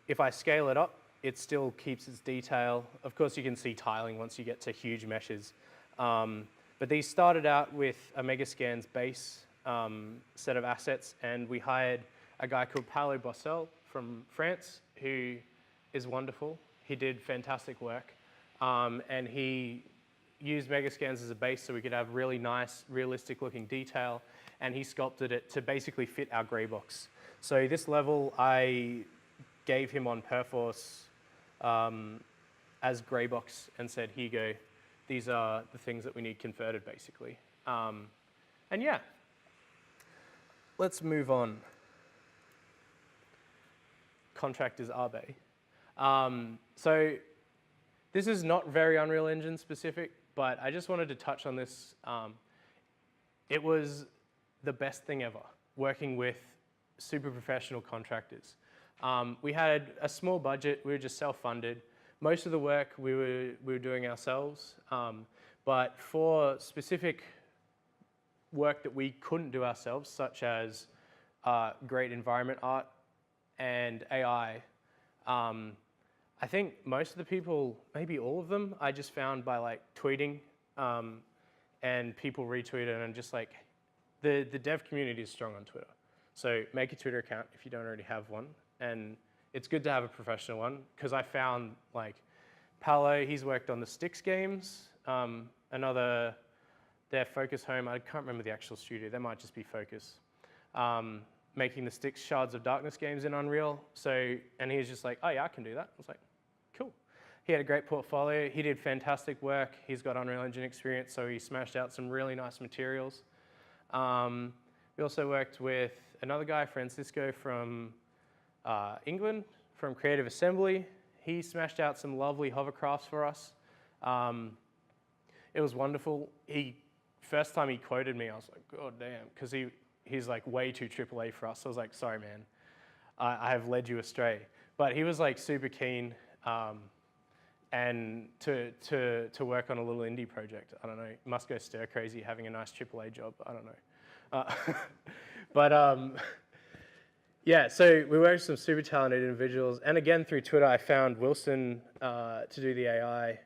If I scale it up, it still keeps its detail. Of course, you can see tiling once you get to huge meshes. But these started out with a Megascan's base set of assets, and we hired a guy called Paolo Bossel from France, who is wonderful. He did fantastic work, and he used Megascans as a base so we could have really nice, realistic-looking detail, and he sculpted it to basically fit our grey box. So this level, I gave him on Perforce as grey box and said, here you go. These are the things that we need converted, basically. And yeah, let's move on. Contractors Arbe. So this is not very Unreal Engine specific, but I just wanted to touch on this. It was the best thing ever, working with super professional contractors. We had a small budget, we were just self-funded. Most of the work we were doing ourselves, but for specific work that we couldn't do ourselves, such as great environment art and AI, I think most of the people, maybe all of them, I just found by like tweeting and people retweeted, and just like the dev community is strong on Twitter. So make a Twitter account if you don't already have one. And it's good to have a professional one, because I found like Paolo, he's worked on the Styx games, their Focus Home, I can't remember the actual studio, they might just be Focus, making the Styx Shards of Darkness games in Unreal. So, and he was just like, oh yeah, I can do that. I was like, cool. He had a great portfolio, he did fantastic work, he's got Unreal Engine experience, so he smashed out some really nice materials. We also worked with another guy, Francisco from England, from Creative Assembly. He smashed out some lovely hovercrafts for us. It was wonderful. First time he quoted me, I was like, God damn, because he's like way too AAA for us. So I was like, sorry, man, I have led you astray. But he was like super keen and to work on a little indie project. I don't know, must go stir crazy having a nice AAA job. I don't know. But yeah, so we worked with some super talented individuals. And again, through Twitter, I found Wilson to do the AI.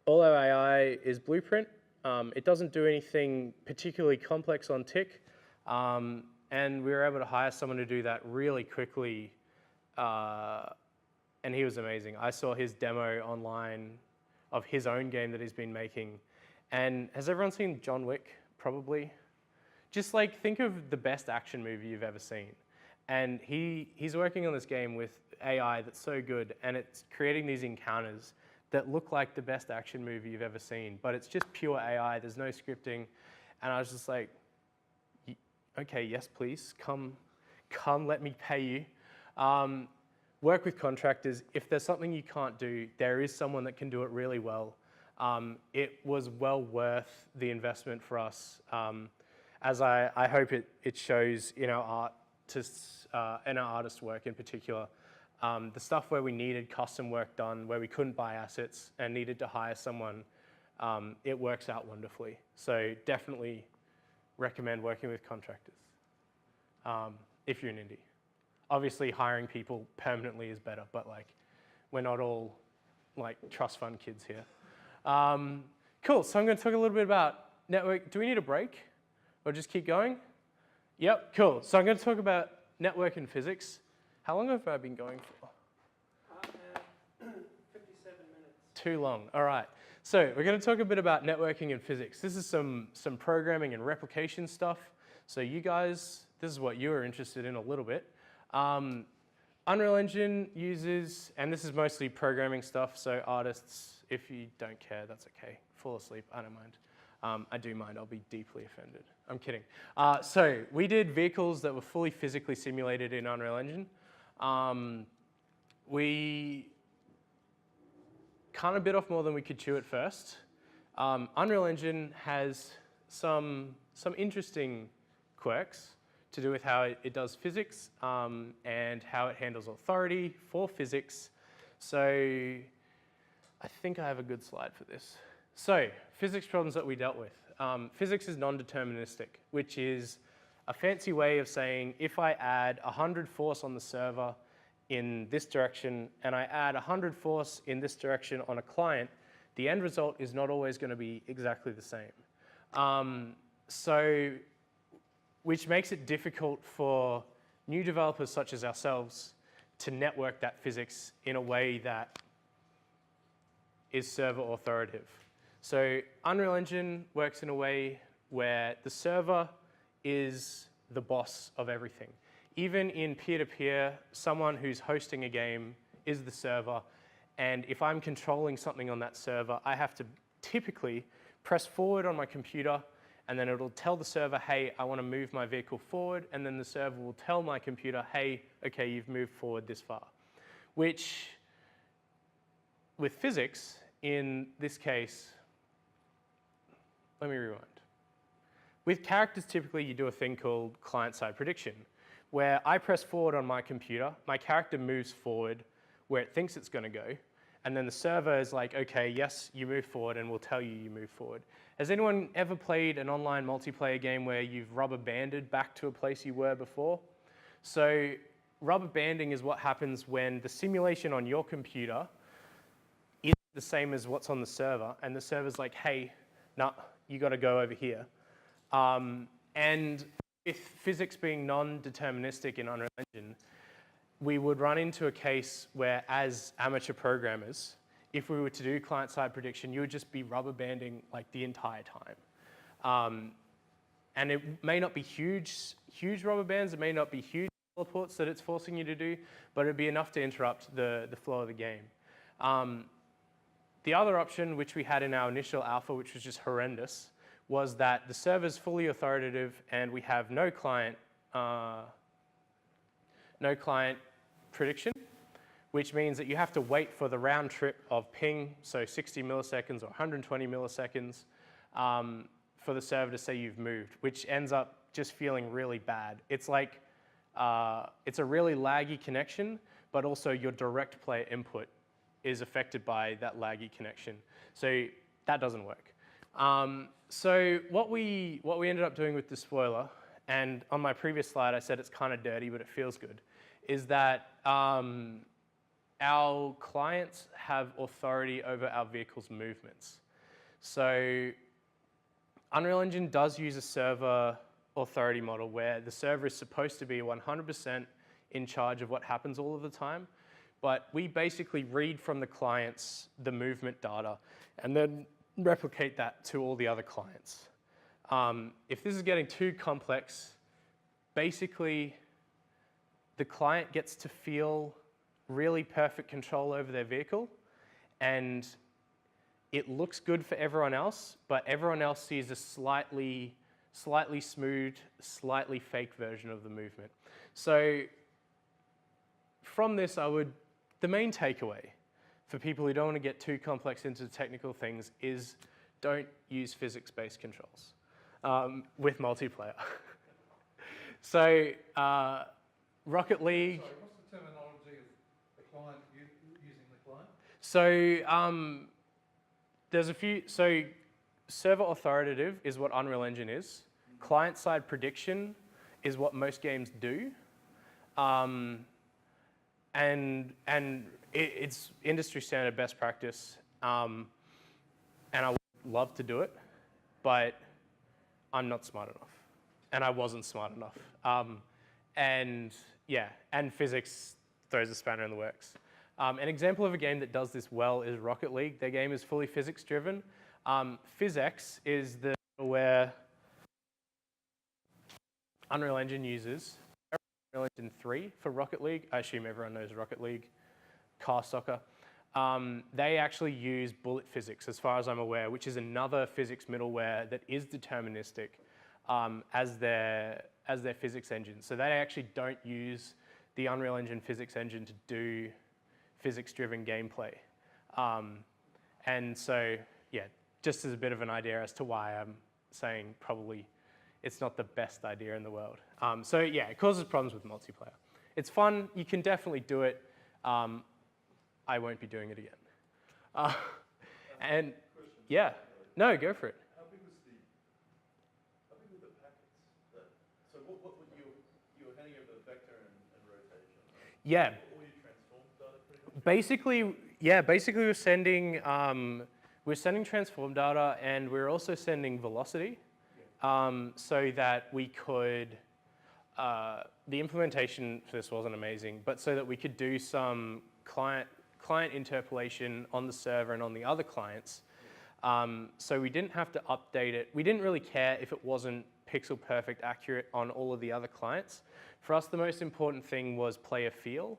All our AI is Blueprint. It doesn't do anything particularly complex on tick. And we were able to hire someone to do that really quickly. And he was amazing. I saw his demo online of his own game that he's been making. And has everyone seen John Wick? Probably. Just like think of the best action movie you've ever seen. And he's working on this game with AI that's so good, and it's creating these encounters that look like the best action movie you've ever seen, but it's just pure AI, there's no scripting. And I was just like, okay, yes, please, come, let me pay you. Work with contractors. If there's something you can't do, there is someone that can do it really well. It was well worth the investment for us, as I hope it shows in our artists and our artist work in particular. The stuff where we needed custom work done, where we couldn't buy assets and needed to hire someone, it works out wonderfully. So definitely recommend working with contractors if you're an indie. Obviously, hiring people permanently is better, but like, we're not all like trust fund kids here. Cool, so I'm gonna talk a little bit about network. Do we need a break or just keep going? Yep, cool. So I'm gonna talk about network and physics. How long have I been going for? 57 minutes. Too long, all right. So we're gonna talk a bit about networking and physics. This is some programming and replication stuff. So you guys, this is what you are interested in a little bit. Unreal Engine uses, and this is mostly programming stuff, so artists, if you don't care, that's okay. Fall asleep, I don't mind. I do mind, I'll be deeply offended. I'm kidding. So we did vehicles that were fully physically simulated in Unreal Engine. We kind of bit off more than we could chew at first. Unreal Engine has some interesting quirks to do with how it does physics and how it handles authority for physics. So I think I have a good slide for this. So physics problems that we dealt with. Physics is non-deterministic, which is a fancy way of saying if I add 100 force on the server in this direction and I add 100 force in this direction on a client, the end result is not always going to be exactly the same. Which makes it difficult for new developers such as ourselves to network that physics in a way that is server authoritative. So Unreal Engine works in a way where the server is the boss of everything. Even in peer-to-peer, someone who's hosting a game is the server, and if I'm controlling something on that server, I have to typically press forward on my computer, and then it'll tell the server, hey, I want to move my vehicle forward, and then the server will tell my computer, hey, okay, you've moved forward this far. Which, with physics, in this case, let me rewind. With characters, typically you do a thing called client-side prediction, where I press forward on my computer, my character moves forward where it thinks it's going to go, and then the server is like, okay, yes, you move forward, and we'll tell you you move forward. Has anyone ever played an online multiplayer game where you've rubber banded back to a place you were before? So rubber banding is what happens when the simulation on your computer is the same as what's on the server, and the server's like, hey, nah, you got to go over here. And with physics being non-deterministic in Unreal Engine, we would run into a case where, as amateur programmers, if we were to do client-side prediction, you would just be rubber banding like the entire time. And it may not be huge rubber bands, it may not be huge teleports that it's forcing you to do, but it'd be enough to interrupt the flow of the game. The other option, which we had in our initial alpha, which was just horrendous, was that the server's fully authoritative and we have no client prediction, which means that you have to wait for the round trip of ping, so 60 milliseconds or 120 milliseconds, for the server to say you've moved, which ends up just feeling really bad. It's like, it's a really laggy connection, but also your direct player input is affected by that laggy connection. So that doesn't work. So what we ended up doing with DESPOILER, and on my previous slide I said it's kind of dirty, but it feels good, is that our clients have authority over our vehicle's movements. So Unreal Engine does use a server authority model where the server is supposed to be 100% in charge of what happens all of the time, but we basically read from the clients the movement data and then replicate that to all the other clients. If this is getting too complex, basically the client gets to feel really perfect control over their vehicle, and it looks good for everyone else, but everyone else sees a slightly smooth, slightly fake version of the movement. So from this, the main takeaway for people who don't want to get too complex into technical things is don't use physics-based controls with multiplayer. So Rocket League. Sorry, what's the terminology of the client using the client? So there's a few. So server authoritative is what Unreal Engine is. Client-side prediction is what most games do. And it's industry standard best practice, and I would love to do it, but I'm not smart enough, and I wasn't smart enough. And physics throws a spanner in the works. An example of a game that does this well is Rocket League. Their game is fully physics-driven. PhysX is the where Unreal Engine uses. Unreal Engine 3 for Rocket League. I assume everyone knows Rocket League, car soccer. They actually use bullet physics, as far as I'm aware, which is another physics middleware that is deterministic as their physics engine. So they actually don't use the Unreal Engine physics engine to do physics-driven gameplay. And so, yeah, just as a bit of an idea as to why I'm saying probably it's not the best idea in the world. So yeah, it causes problems with multiplayer. It's fun, you can definitely do it. I won't be doing it again. And yeah, no, go for it. How big were the packets? So what you were handing over the vector and rotation? Right? Yeah. All your transform data pretty much? Basically we're sending transform data, and we're also sending velocity. So that we could, the implementation for this wasn't amazing, but so that we could do some client interpolation on the server and on the other clients. So we didn't have to update it. We didn't really care if it wasn't pixel perfect accurate on all of the other clients. For us, the most important thing was player feel.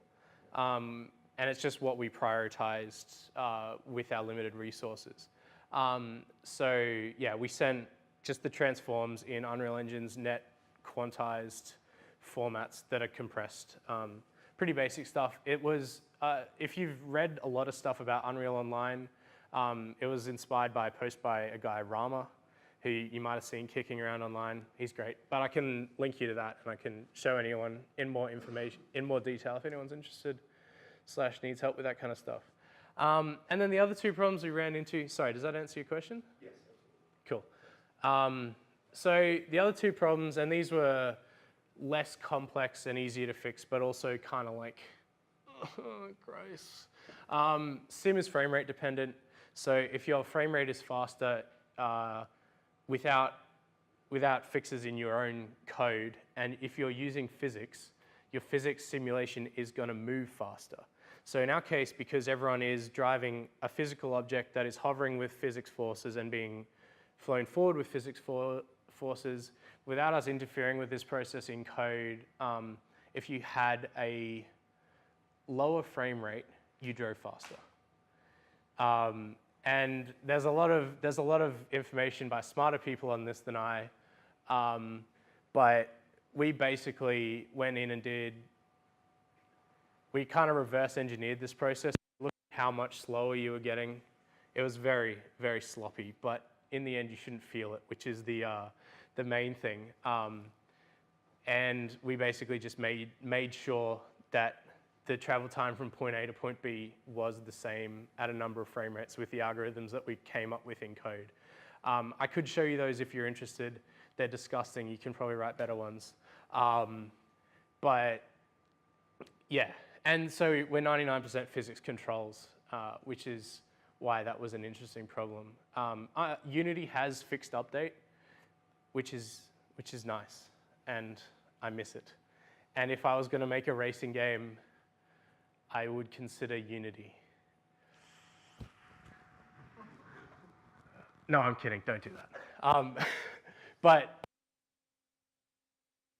And it's just what we prioritized with our limited resources. So yeah, we sent just the transforms in Unreal Engine's net quantized formats that are compressed. Pretty basic stuff. It was, if you've read a lot of stuff about Unreal Online, it was inspired by a post by a guy, Rama, who you might have seen kicking around online. He's great. But I can link you to that, and I can show anyone in more information, in more detail if anyone's interested / needs help with that kind of stuff. And then the other two problems we ran into, sorry, does that answer your question? Yes. Cool. So the other two problems, and these were less complex and easier to fix, but also kind of like, gross. Sim is frame rate dependent. So if your frame rate is faster without fixes in your own code, and if you're using physics, your physics simulation is going to move faster. So in our case, because everyone is driving a physical object that is hovering with physics forces and being flown forward with physics forces, without us interfering with this process in code, if you had a lower frame rate, you drove faster. And there's a lot of information by smarter people on this than I, but we basically went in and did we kind of reverse engineered this process. Look at how much slower you were getting. It was very, very sloppy, but in the end, you shouldn't feel it, which is the main thing. And we basically just made sure that the travel time from point A to point B was the same at a number of frame rates with the algorithms that we came up with in code. I could show you those if you're interested. They're disgusting. You can probably write better ones. But yeah, and so we're 99% physics controls, which is why that was an interesting problem. Unity has fixed update, which is nice, and I miss it. And if I was going to make a racing game, I would consider Unity. No, I'm kidding. Don't do that. But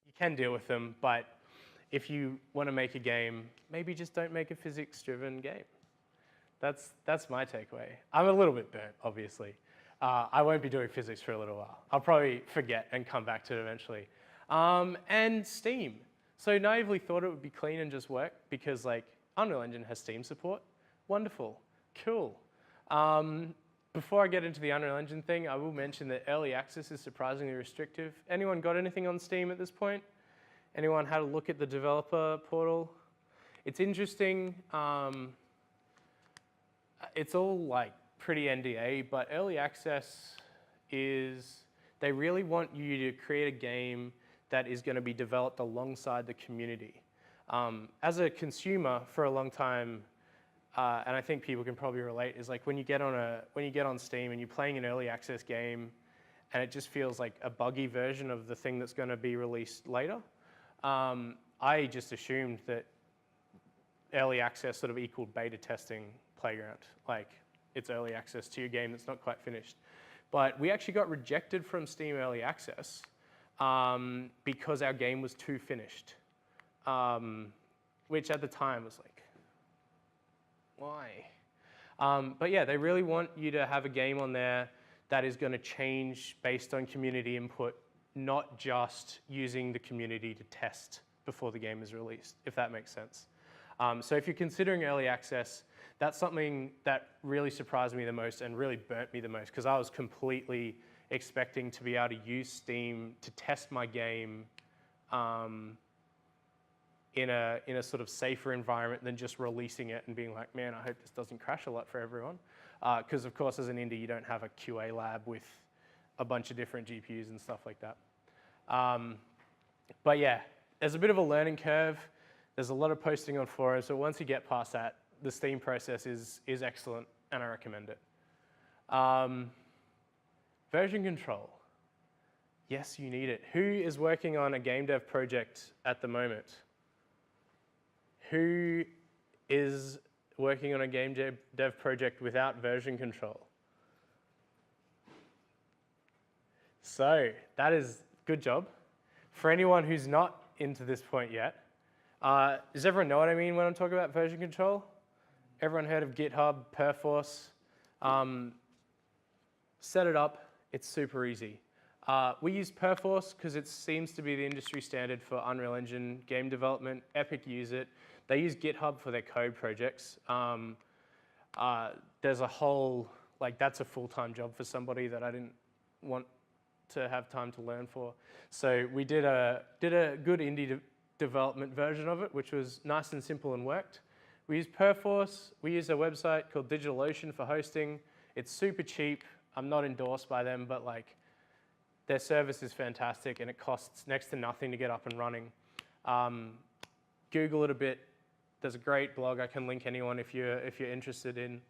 you can deal with them. But if you want to make a game, maybe just don't make a physics-driven game. That's my takeaway. I'm a little bit burnt, obviously. I won't be doing physics for a little while. I'll probably forget and come back to it eventually. And Steam. So naively thought it would be clean and just work because like Unreal Engine has Steam support. Wonderful, cool. Before I get into the Unreal Engine thing, I will mention that early access is surprisingly restrictive. Anyone got anything on Steam at this point? Anyone had a look at the developer portal? It's interesting. It's all like pretty NDA, but early access is, they really want you to create a game that is going to be developed alongside the community. As a consumer for a long time, and I think people can probably relate, is like when you get on Steam and you're playing an early access game and it just feels like a buggy version of the thing that's going to be released later. I just assumed that early access sort of equaled beta testing playground. Like it's early access to your game that's not quite finished. But we actually got rejected from Steam early access because our game was too finished. Which at the time was like, why? But yeah, they really want you to have a game on there that is going to change based on community input, not just using the community to test before the game is released, if that makes sense. So if you're considering early access, that's something that really surprised me the most and really burnt me the most because I was completely expecting to be able to use Steam to test my game in a sort of safer environment than just releasing it and being like, man, I hope this doesn't crash a lot for everyone. Because of course, as an indie, you don't have a QA lab with a bunch of different GPUs and stuff like that. But yeah, there's a bit of a learning curve. There's a lot of posting on forums, so once you get past that, the Steam process is excellent, and I recommend it. Version control. Yes, you need it. Who is working on a game dev project at the moment? Who is working on a game dev project without version control? So that is good job. For anyone who's not into this point yet, does everyone know what I mean when I'm talking about version control? Everyone heard of GitHub, Perforce? Set it up. It's super easy. We use Perforce because it seems to be the industry standard for Unreal Engine game development. Epic use it. They use GitHub for their code projects. There's a whole, like that's a full-time job for somebody that I didn't want to have time to learn for. So we did a good indie development version of it, which was nice and simple and worked. We use Perforce. We use a website called DigitalOcean for hosting. It's super cheap. I'm not endorsed by them, but like their service is fantastic and it costs next to nothing to get up and running. Google it a bit. There's a great blog. I can link anyone if you're interested in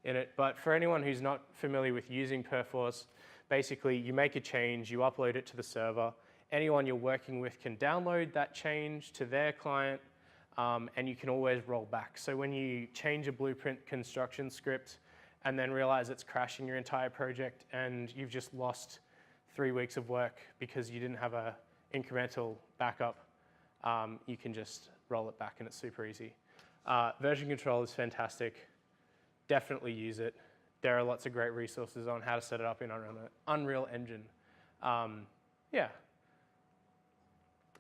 it. But for anyone who's not familiar with using Perforce, basically you make a change, you upload it to the server. Anyone you're working with can download that change to their client, and you can always roll back. So when you change a blueprint construction script and then realize it's crashing your entire project and you've just lost 3 weeks of work because you didn't have a incremental backup, you can just roll it back and it's super easy. Version control is fantastic. Definitely use it. There are lots of great resources on how to set it up in Unreal Engine. Yeah.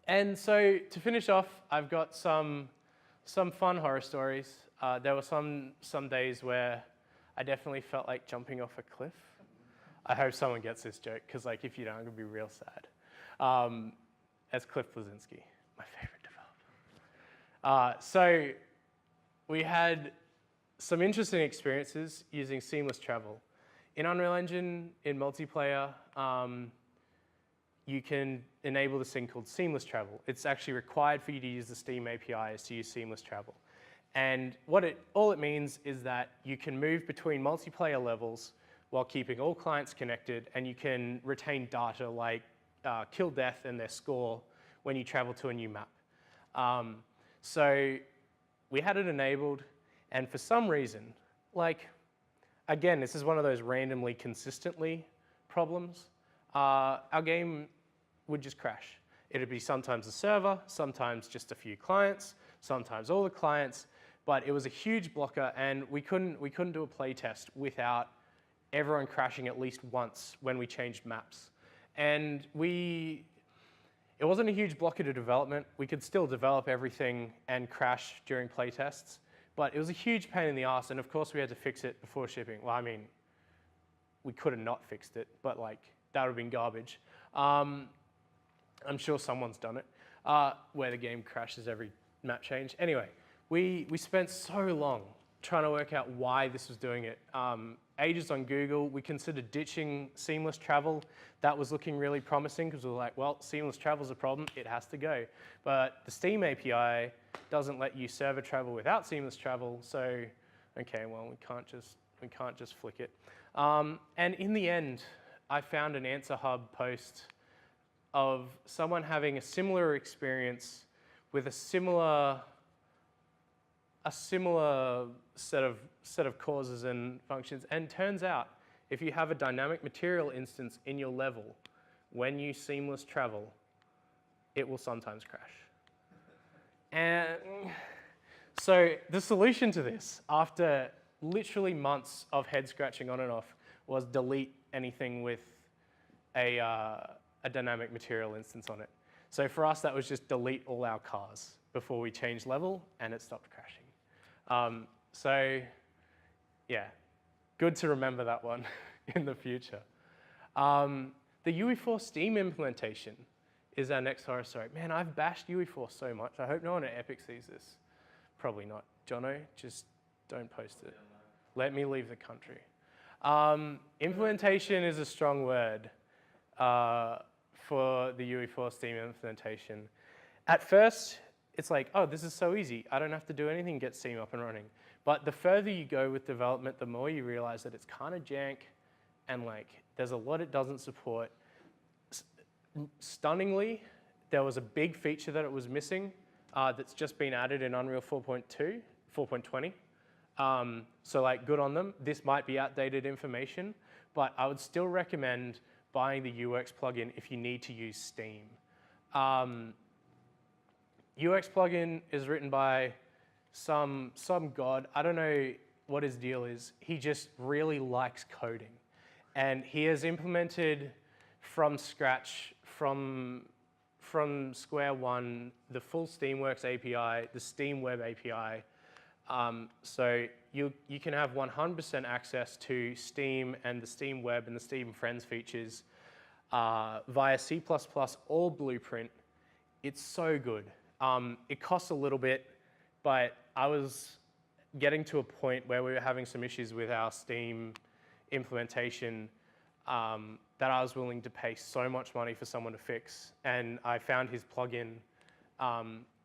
And so to finish off, I've got some some fun horror stories. There were some days where I definitely felt like jumping off a cliff. I hope someone gets this joke, because like if you don't, I'm gonna be real sad. As Cliff Blazinski, my favorite developer. So we had some interesting experiences using seamless travel. In Unreal Engine, in multiplayer, you can enable this thing called seamless travel. It's actually required for you to use the Steam APIs to use seamless travel. And all it means is that you can move between multiplayer levels while keeping all clients connected, and you can retain data like kill death and their score when you travel to a new map. So we had it enabled, and for some reason, like, again, this is one of those randomly consistently problems. Our game would just crash. It'd be sometimes a server, sometimes just a few clients, sometimes all the clients, but it was a huge blocker, and we couldn't do a play test without everyone crashing at least once when we changed maps. And it wasn't a huge blocker to development. We could still develop everything and crash during play tests, but it was a huge pain in the ass, and of course we had to fix it before shipping. Well, I mean, we could have not fixed it, but like, that would have been garbage. I'm sure someone's done it, where the game crashes every map change. Anyway, we spent so long trying to work out why this was doing it. Ages on Google. We considered ditching seamless travel. That was looking really promising, because we were like, well, seamless travel's a problem, it has to go. But the Steam API doesn't let you server travel without seamless travel, so, okay, well, we can't just flick it. And in the end, I found an Answer Hub post of someone having a similar experience with a similar set of causes and functions. And turns out, if you have a dynamic material instance in your level, when you seamless travel, it will sometimes crash. And so the solution to this, after literally months of head scratching on and off, was delete anything with a dynamic material instance on it. So for us, that was just delete all our cars before we changed level, and it stopped crashing. So yeah, good to remember that one in the future. The UE4 Steam implementation is our next horror story. Man, I've bashed UE4 so much. I hope no one at Epic sees this. Probably not. Jono, just don't post it. Let me leave the country. Implementation is a strong word for the UE4 Steam implementation. At first, it's like, oh, this is so easy. I don't have to do anything to get Steam up and running. But the further you go with development, the more you realize that it's kind of jank, and like, there's a lot it doesn't support. Stunningly, there was a big feature that it was missing that's just been added in Unreal 4.20. So like, good on them. This might be outdated information, but I would still recommend buying the UX plugin if you need to use Steam. UX plugin is written by some god. I don't know what his deal is. He just really likes coding. And he has implemented from scratch, from square one, the full Steamworks API, the Steam Web API. So you can have 100% access to Steam and the Steam Web and the Steam Friends features via C++, all Blueprint. It's so good. It costs a little bit, but I was getting to a point where we were having some issues with our Steam implementation that I was willing to pay so much money for someone to fix. And I found his plugin,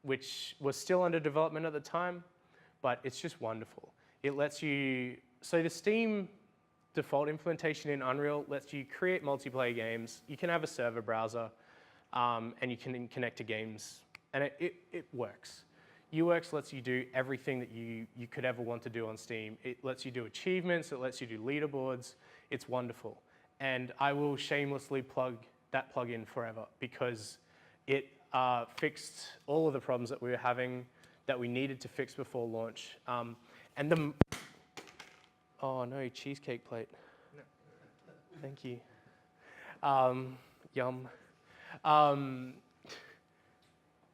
which was still under development at the time, but it's just wonderful. It lets you, so the Steam default implementation in Unreal lets you create multiplayer games. You can have a server browser, and you can connect to games, and it works. UX lets you do everything that you could ever want to do on Steam. It lets you do achievements, it lets you do leaderboards. It's wonderful. And I will shamelessly plug that plugin forever, because it fixed all of the problems that we were having that we needed to fix before launch. Oh no, cheesecake plate. No. Thank you. Yum.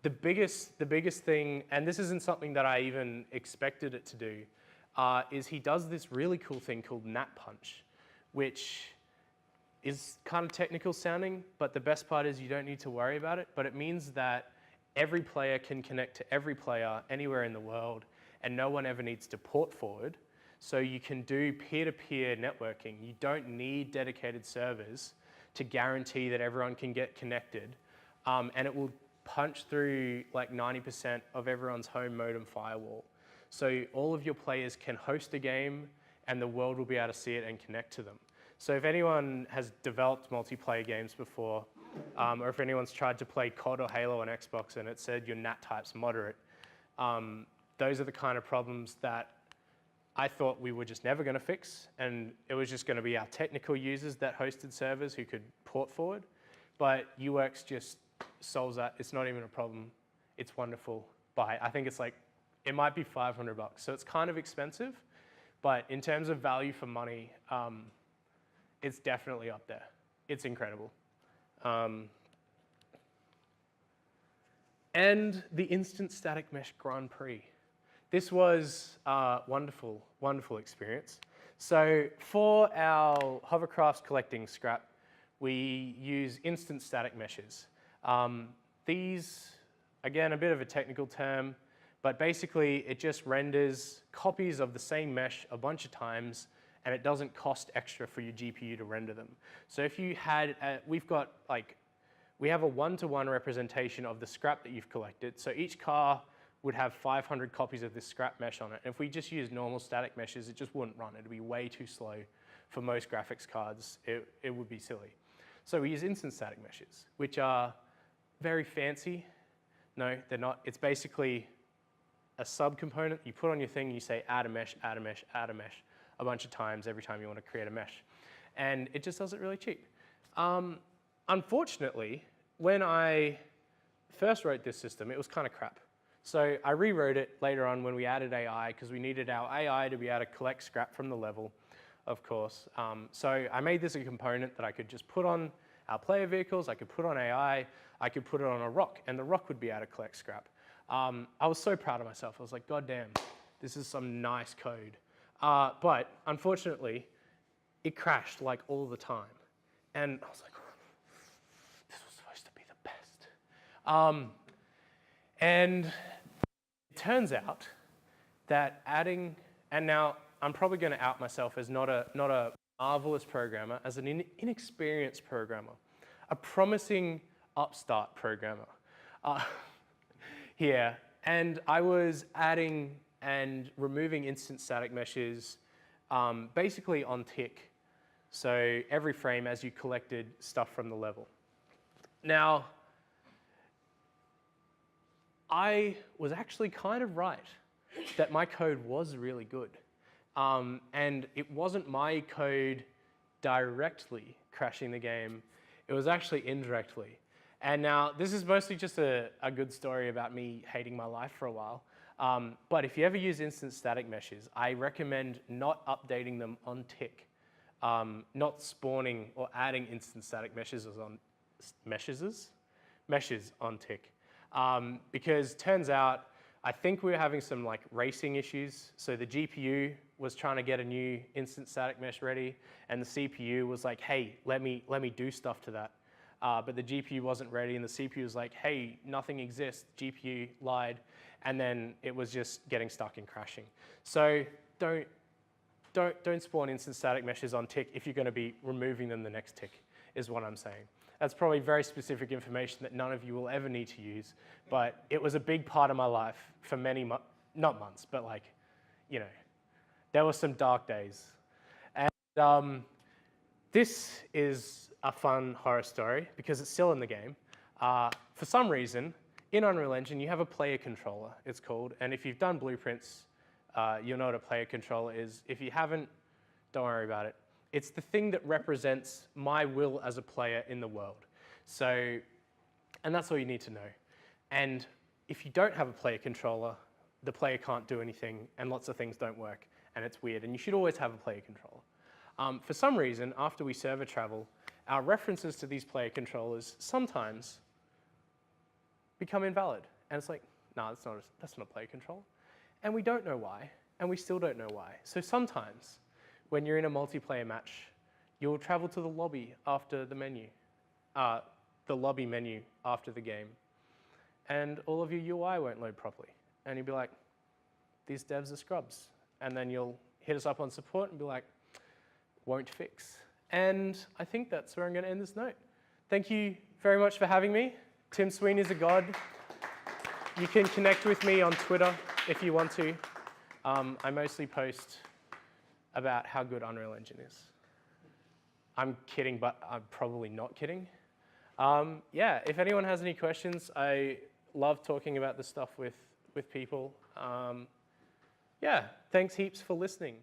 biggest thing, and this isn't something that I even expected it to do, is he does this really cool thing called nat punch, which is kind of technical sounding, but the best part is you don't need to worry about it. But it means that every player can connect to every player anywhere in the world, and no one ever needs to port forward. So you can do peer-to-peer networking. You don't need dedicated servers to guarantee that everyone can get connected. And it will punch through like 90% of everyone's home modem firewall. So all of your players can host a game and the world will be able to see it and connect to them. So if anyone has developed multiplayer games before, or if anyone's tried to play COD or Halo on Xbox and it said your NAT type's moderate, those are the kind of problems that I thought we were just never going to fix, and it was just going to be our technical users that hosted servers who could port forward. But UX just solves that. It's not even a problem. It's wonderful. Buy. I think it's like, it might be $500, so it's kind of expensive, but in terms of value for money, it's definitely up there. It's incredible. And the Instant Static Mesh Grand Prix. This was a wonderful, wonderful experience. So for our hovercrafts collecting scrap, we use instant static meshes. These, again, a bit of a technical term, but basically it just renders copies of the same mesh a bunch of times, and it doesn't cost extra for your GPU to render them. So if you had, we have a one-to-one representation of the scrap that you've collected. So each car would have 500 copies of this scrap mesh on it. And if we just use normal static meshes, it just wouldn't run. It'd be way too slow for most graphics cards. It would be silly. So we use instant static meshes, which are very fancy. No, they're not. It's basically a subcomponent. You put on your thing, you say add a mesh, add a mesh, add a mesh a bunch of times every time you want to create a mesh. And it just does it really cheap. Unfortunately, when I first wrote this system, it was kind of crap. So I rewrote it later on when we added AI, because we needed our AI to be able to collect scrap from the level, of course. So I made this a component that I could just put on our player vehicles, I could put on AI, I could put it on a rock, and the rock would be able to collect scrap. I was so proud of myself. I was like, God damn, this is some nice code. But unfortunately, it crashed like all the time. And I was like, this was supposed to be the best. And it turns out that adding, and now I'm probably going to out myself as not a marvelous programmer, as an inexperienced programmer, a promising upstart programmer here. And I was adding and removing instant static meshes basically on tick. So every frame as you collected stuff from the level. Now, I was actually kind of right that my code was really good. And it wasn't my code directly crashing the game. It was actually indirectly. And now, this is mostly just a good story about me hating my life for a while. But if you ever use instant static meshes, I recommend not updating them on tick. Not spawning or adding instant static meshes on tick. Because turns out, I think we were having some like racing issues. So the GPU was trying to get a new instant static mesh ready, and the CPU was like, hey, let me do stuff to that. But the GPU wasn't ready, and the CPU was like, hey, nothing exists. GPU lied, and then it was just getting stuck and crashing. So don't spawn instant static meshes on tick if you're going to be removing them the next tick, is what I'm saying. That's probably very specific information that none of you will ever need to use, but it was a big part of my life for many not months, but like, you know, there were some dark days. And this is a fun horror story because it's still in the game. For some reason, in Unreal Engine, you have a player controller, it's called, and if you've done blueprints, you'll know what a player controller is. If you haven't, don't worry about it. It's the thing that represents my will as a player in the world. So, and that's all you need to know. And if you don't have a player controller, the player can't do anything, and lots of things don't work, and it's weird. And you should always have a player controller. For some reason, after we server travel, our references to these player controllers sometimes become invalid. And it's like, nah, that's not player control. And we don't know why, and we still don't know why. So sometimes, when you're in a multiplayer match, you'll travel to the lobby after the menu, the lobby menu after the game, and all of your UI won't load properly. And you'll be like, these devs are scrubs. And then you'll hit us up on support and be like, won't fix. And I think that's where I'm going to end this note. Thank you very much for having me. Tim Sweeney's a god. You can connect with me on Twitter if you want to. I mostly post about how good Unreal Engine is. I'm kidding, but I'm probably not kidding. Yeah, if anyone has any questions, I love talking about this stuff with people. Yeah, thanks heaps for listening.